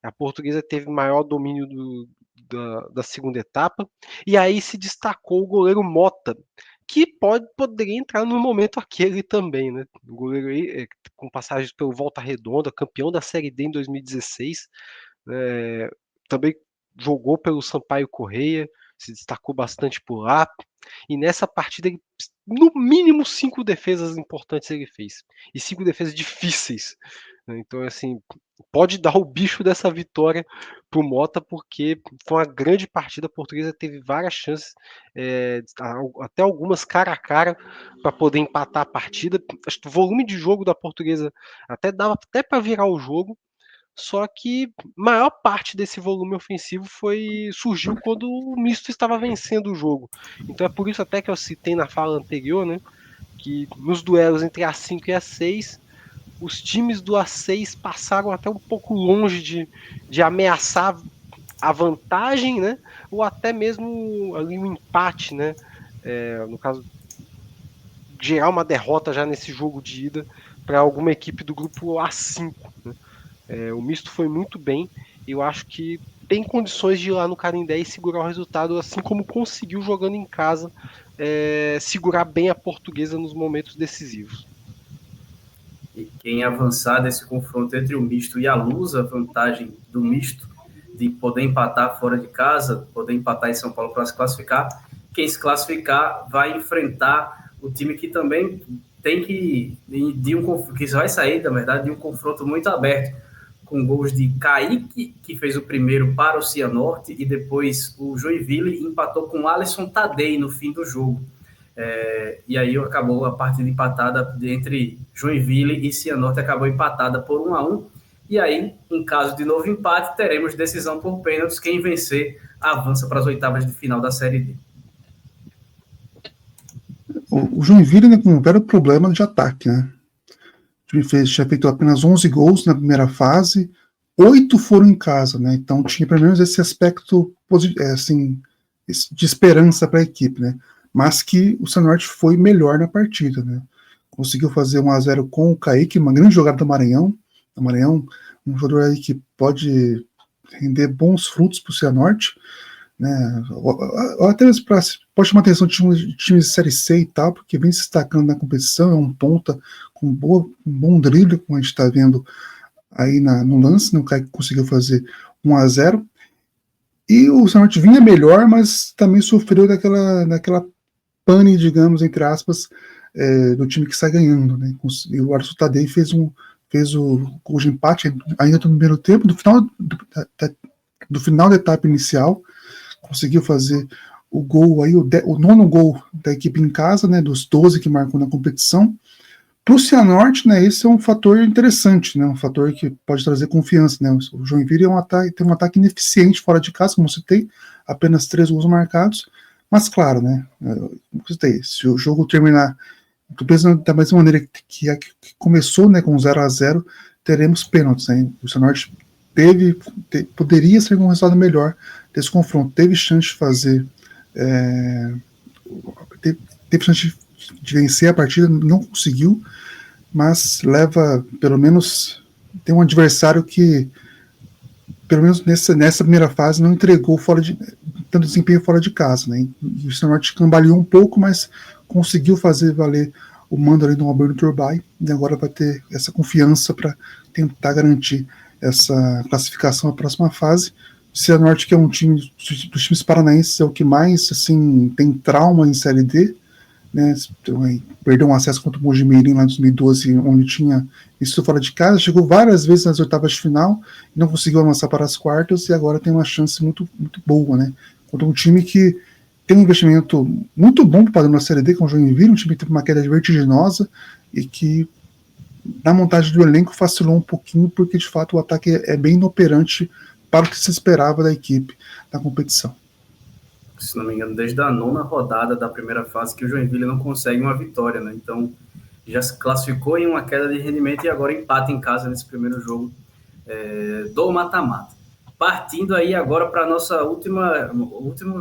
a Portuguesa teve maior domínio da segunda etapa, e aí se destacou o goleiro Mota, que poderia entrar no momento aquele também, né? O goleiro aí, com passagens pelo Volta Redonda, campeão da Série D em 2016, também jogou pelo Sampaio Corrêa, se destacou bastante por lá, e nessa partida ele, no mínimo 5 defesas importantes ele fez, e 5 defesas difíceis, né? Então assim, pode dar o bicho dessa vitória pro Mota, porque foi uma grande partida. A Portuguesa teve várias chances, até algumas cara a cara, para poder empatar a partida. Acho que o volume de jogo da Portuguesa até dava até para virar o jogo, só que maior parte desse volume ofensivo surgiu quando o misto estava vencendo o jogo. Então é por isso até que eu citei na fala anterior, né, que nos duelos entre A5 e A6, os times do A6 passaram até um pouco longe de ameaçar a vantagem, né, ou até mesmo ali um empate, né, no caso, gerar uma derrota já nesse jogo de ida para alguma equipe do grupo A5, né. O misto foi muito bem, eu acho que tem condições de ir lá no Canindé e segurar o resultado, assim como conseguiu jogando em casa, segurar bem a Portuguesa nos momentos decisivos. E quem avançar desse confronto entre o misto e a Luz, a vantagem do misto de poder empatar fora de casa, poder empatar em São Paulo para se classificar, quem se classificar vai enfrentar o time que também tem que vai sair, na verdade, de um confronto muito aberto, com gols de Kaique, que fez o primeiro para o Cianorte, e depois o Joinville empatou com Alisson Tadei no fim do jogo. E aí acabou a partida empatada entre Joinville e Cianorte, acabou empatada por 1-1. E aí, em caso de novo empate, teremos decisão por pênaltis. Quem vencer avança para as oitavas de final da Série D. O Joinville, né, com um velho problema de ataque, né? O time tinha feito apenas 11 gols na primeira fase, 8 foram em casa, né? Então tinha pelo menos esse aspecto assim, de esperança para a equipe, né? Mas que o Cianorte foi melhor na partida, né? Conseguiu fazer 1-0 com o Kaique, uma grande jogada do Maranhão. O Maranhão, um jogador aí que pode render bons frutos para o Cianorte, né? Ou até mesmo pode chamar a atenção de times de Série C e tal, porque vem se destacando na competição, é um ponta com um bom drible, como a gente está vendo aí no lance, né? O Kaique conseguiu fazer 1-0. E o Cianorte vinha melhor, mas também sofreu daquela pane, digamos, entre aspas, do time que sai ganhando, né? E o Alisson Tadei fez o gol de empate ainda no primeiro tempo, do final da etapa inicial, conseguiu fazer o gol aí, o 9º gol da equipe em casa, né, dos 12 que marcou na competição. Para o Cianorte, né, esse é um fator interessante, né, um fator que pode trazer confiança, né. O Joinville tem um ataque ineficiente fora de casa, como você tem, apenas 3 gols marcados, mas claro, né, se o jogo terminar da mesma maneira que começou, né, com 0-0, teremos pênaltis, né. O Cianorte poderia ser um resultado melhor desse confronto, teve chance de fazer, teve chance de vencer a partida, não conseguiu, mas pelo menos, tem um adversário que, pelo menos nessa primeira fase, não entregou tanto desempenho fora de casa, né? E o Cianorte cambaleou um pouco, mas conseguiu fazer valer o mando ali do Alberto Turbay, e agora vai ter essa confiança para tentar garantir essa classificação à próxima fase. O Cianorte, que é um time dos times paranaenses, é o que mais assim, tem trauma em Série D, né? Perdeu um acesso contra o Mojimirim lá em 2012, onde tinha isso fora de casa, chegou várias vezes nas oitavas de final, não conseguiu avançar para as quartas, e agora tem uma chance muito, muito boa, né? Contra um time que tem um investimento muito bom para na Série D, com o Joinville, um time que teve uma queda vertiginosa e que na montagem do elenco facilou um pouquinho, porque de fato o ataque é bem inoperante para o que se esperava da equipe na competição. Se não me engano, desde a 9ª rodada da primeira fase que o Joinville não consegue uma vitória, né? Então já se classificou em uma queda de rendimento e agora empata em casa nesse primeiro jogo do mata-mata. partindo aí agora para nossa último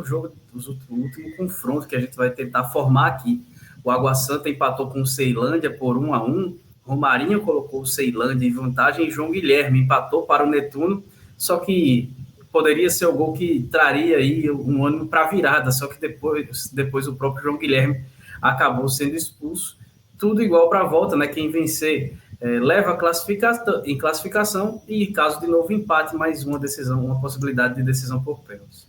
jogo, o último confronto que a gente vai tentar formar aqui. O Água Santa empatou com o Ceilândia por 1-1. Romarinho colocou o Ceilândia em vantagem e João Guilherme empatou para o Netuno, só que poderia ser o gol que traria aí um ânimo para a virada, só que depois o próprio João Guilherme acabou sendo expulso. Tudo igual para a volta, né? Quem vencer leva em classificação e, caso de novo empate, mais uma decisão, uma possibilidade de decisão por pênaltis.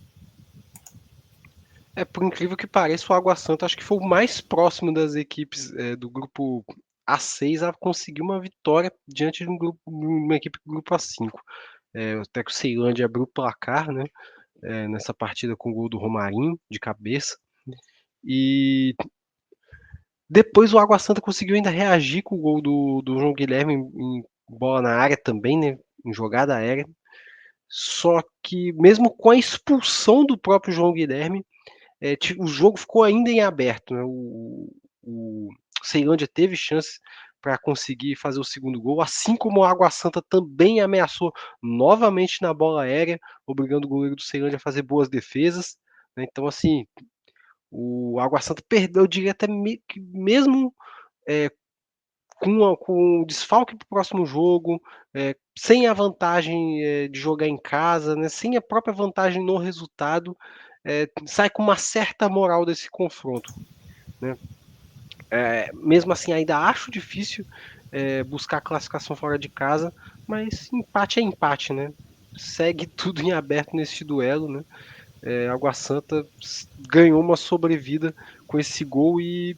Por incrível que pareça, o Água Santa acho que foi o mais próximo das equipes do grupo A6 a conseguir uma vitória diante de uma equipe do grupo A5. Até que o Ceilândia abriu o placar, né, nessa partida com o gol do Romarinho, de cabeça. E depois o Água Santa conseguiu ainda reagir com o gol do João Guilherme em bola na área também, né, em jogada aérea. Só que mesmo com a expulsão do próprio João Guilherme, o jogo ficou ainda em aberto, né? O Ceilândia teve chance para conseguir fazer o segundo gol, assim como o Água Santa também ameaçou novamente na bola aérea, obrigando o goleiro do Ceilândia a fazer boas defesas, né? Então, assim, o Água Santa perdeu, eu diria até mesmo com o desfalque para o próximo jogo, sem a vantagem de jogar em casa, né? Sem a própria vantagem no resultado, sai com uma certa moral desse confronto, né? Mesmo assim, ainda acho difícil buscar classificação fora de casa, mas empate é empate, né? Segue tudo em aberto nesse duelo, né? Água Santa ganhou uma sobrevida com esse gol e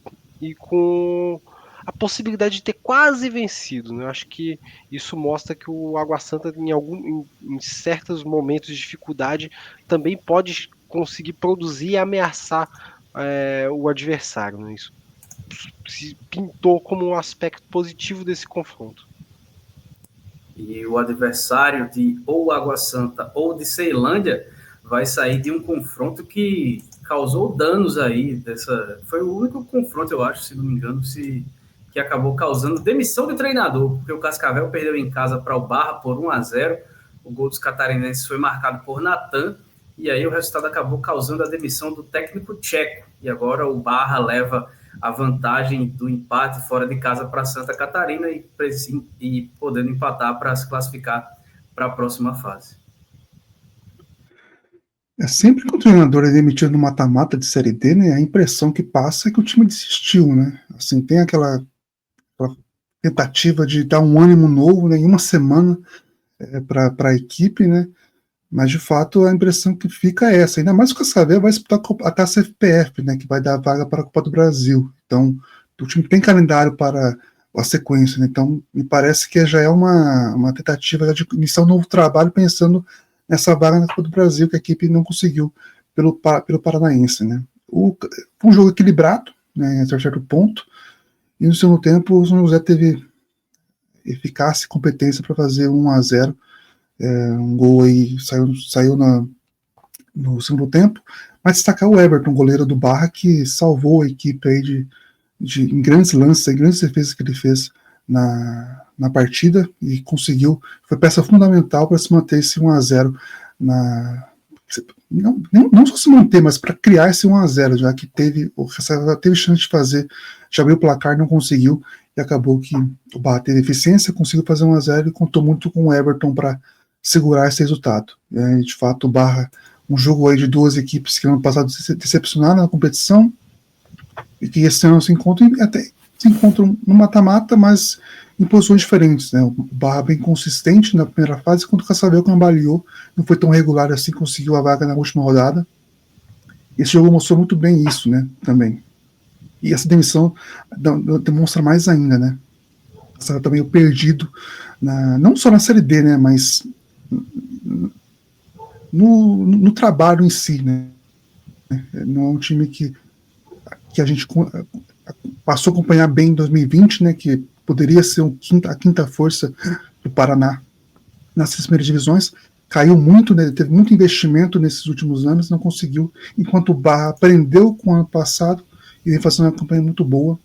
com a possibilidade de ter quase vencido, né? Eu acho que isso mostra que o Água Santa, em certos momentos de dificuldade, também pode conseguir produzir e ameaçar o adversário, né? Isso se pintou como um aspecto positivo desse confronto. E o adversário de ou Água Santa ou de Ceilândia vai sair de um confronto que causou danos aí. Foi o único confronto, eu acho, se não me engano, que acabou causando demissão de treinador, porque o Cascavel perdeu em casa para o Barra por 1-0. O gol dos catarinenses foi marcado por Natan, e aí o resultado acabou causando a demissão do técnico tcheco. E agora o Barra leva a vantagem do empate fora de casa para Santa Catarina e podendo empatar para se classificar para a próxima fase. Sempre que o treinador é demitido no mata-mata de Série D, né, a impressão que passa é que o time desistiu, né? Assim, tem aquela tentativa de dar um ânimo novo, né, em uma semana para a equipe, né? Mas, de fato, a impressão que fica é essa. Ainda mais que o Cascavel vai disputar a Taça FPF, né, que vai dar vaga para a Copa do Brasil. Então, o time tem calendário para a sequência, né? Então, me parece que já é uma tentativa de iniciar um novo trabalho pensando nessa vaga na Copa do Brasil, que a equipe não conseguiu pelo Paranaense, né? Um jogo equilibrado, né, até certo ponto, e no segundo tempo o São José teve eficácia e competência para fazer 1-0. Um gol aí saiu no segundo tempo, mas destacar o Everton, goleiro do Barra, que salvou a equipe aí em grandes lances, em grandes defesas que ele fez na partida, e conseguiu, foi peça fundamental para se manter esse 1-0 não só se manter, mas para criar esse 1-0, já que teve chance de abrir o placar, não conseguiu, e acabou que o Barra teve eficiência, conseguiu fazer 1-0 e contou muito com o Everton para segurar esse resultado. De fato, o Barra, um jogo aí de duas equipes que no ano passado decepcionaram na competição e que esse ano se encontram no mata-mata, mas em posições diferentes, né? O Barra bem consistente na primeira fase, enquanto o Cascavel cambaleou, não foi tão regular assim, conseguiu a vaga na última rodada. Esse jogo mostrou muito bem isso, né? Também. E essa demissão demonstra mais ainda, né? Estava também perdido, não só na Série D, né? Mas no trabalho em si, né? Não é um time que a gente passou a acompanhar bem em 2020, né? Que poderia ser a quinta força do Paraná nas primeiras divisões. Caiu muito, né? Teve muito investimento nesses últimos anos, não conseguiu. Enquanto o Barra aprendeu com o ano passado e vem fazendo uma campanha muito boa,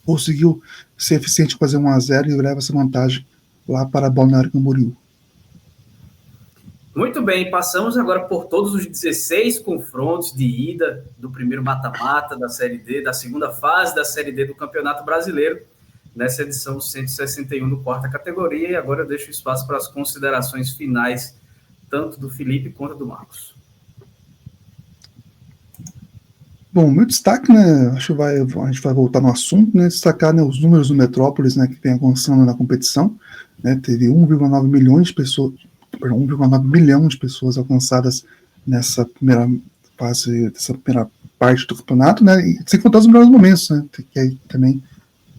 conseguiu ser eficiente, fazer 1-0 e leva essa vantagem lá para Balneário Camboriú. Muito bem, passamos agora por todos os 16 confrontos de ida do primeiro mata-mata da Série D, da segunda fase da Série D do Campeonato Brasileiro, nessa edição 161 do quarta categoria, e agora eu deixo espaço para as considerações finais, tanto do Felipe quanto do Marcos. Bom, meu destaque, né, acho que a gente vai voltar no assunto, né, destacar, né, os números do Metrópolis, né, que vem avançando na competição, né, teve 1,9 milhão de pessoas alcançadas nessa primeira fase, dessa primeira parte do campeonato, né, e sem contar os melhores momentos, né, que aí também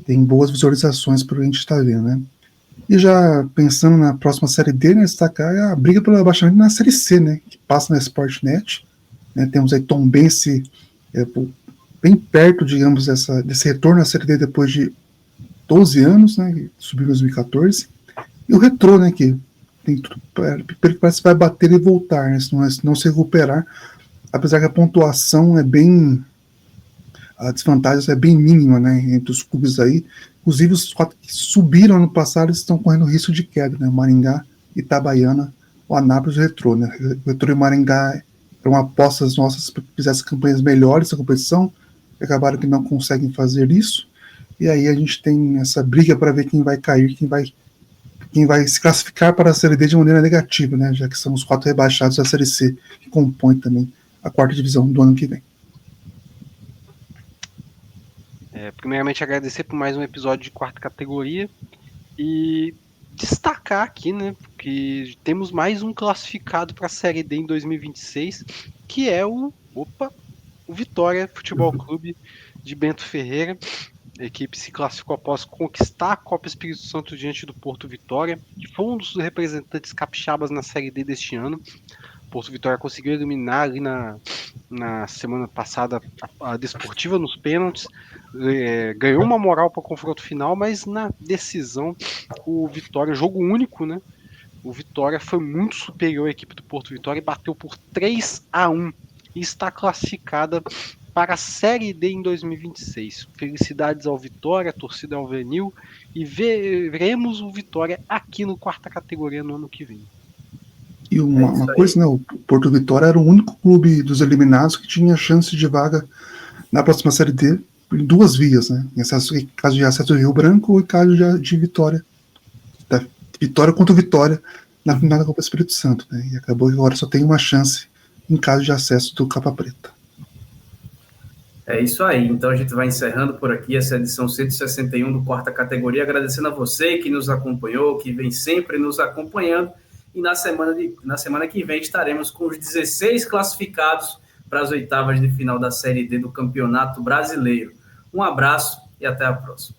tem boas visualizações para a gente estar vendo, né. E já pensando na próxima Série D, né, destacar a briga pelo abaixamento na Série C, né, que passa na Sportnet, né, temos aí Tombense bem perto, digamos, desse retorno à Série D depois de 12 anos, né, que subiu em 2014, e o Retrô, né, que tem tudo, parece que vai bater e voltar, né, se não se recuperar, apesar que a pontuação a desvantagem é bem mínima, né, entre os clubes aí. Inclusive os 4 que subiram ano passado estão correndo risco de queda, né, Maringá, Itabaiana, o Anápolis e o Retrô, né, o Retrô e Maringá eram apostas nossas para que fizessem campanhas melhores na competição, e acabaram que não conseguem fazer isso, e aí a gente tem essa briga para ver quem vai cair, quem vai se classificar para a Série D de maneira negativa, né, já que são os 4 rebaixados da Série C, que compõem também a 4ª divisão do ano que vem. Primeiramente agradecer por mais um episódio de quarta categoria e destacar aqui, né, que temos mais um classificado para a Série D em 2026, que é o Vitória Futebol Clube de Bento Ferreira. A equipe se classificou após conquistar a Copa Espírito Santo diante do Porto Vitória, que foi um dos representantes capixabas na Série D deste ano. Porto Vitória conseguiu eliminar ali na semana passada a Desportiva nos pênaltis, ganhou uma moral para o confronto final, mas na decisão o Vitória, jogo único, né? O Vitória foi muito superior à equipe do Porto Vitória e bateu por 3-1 e está classificada para a Série D em 2026. Felicidades ao Vitória, torcida alvinil, e veremos o Vitória aqui no quarta categoria no ano que vem. E uma coisa, né, o Porto Vitória era o único clube dos eliminados que tinha chance de vaga na próxima Série D em 2 vias, né, em caso de acesso do Rio Branco ou em caso de vitória, vitória contra Vitória na final da Copa Espírito Santo, né, e acabou que agora só tem uma chance em caso de acesso do Capa Preta. É isso aí, então a gente vai encerrando por aqui essa edição 161 do quarta categoria, agradecendo a você que nos acompanhou, que vem sempre nos acompanhando. E na semana que vem estaremos com os 16 classificados para as oitavas de final da Série D do Campeonato Brasileiro. Um abraço e até a próxima.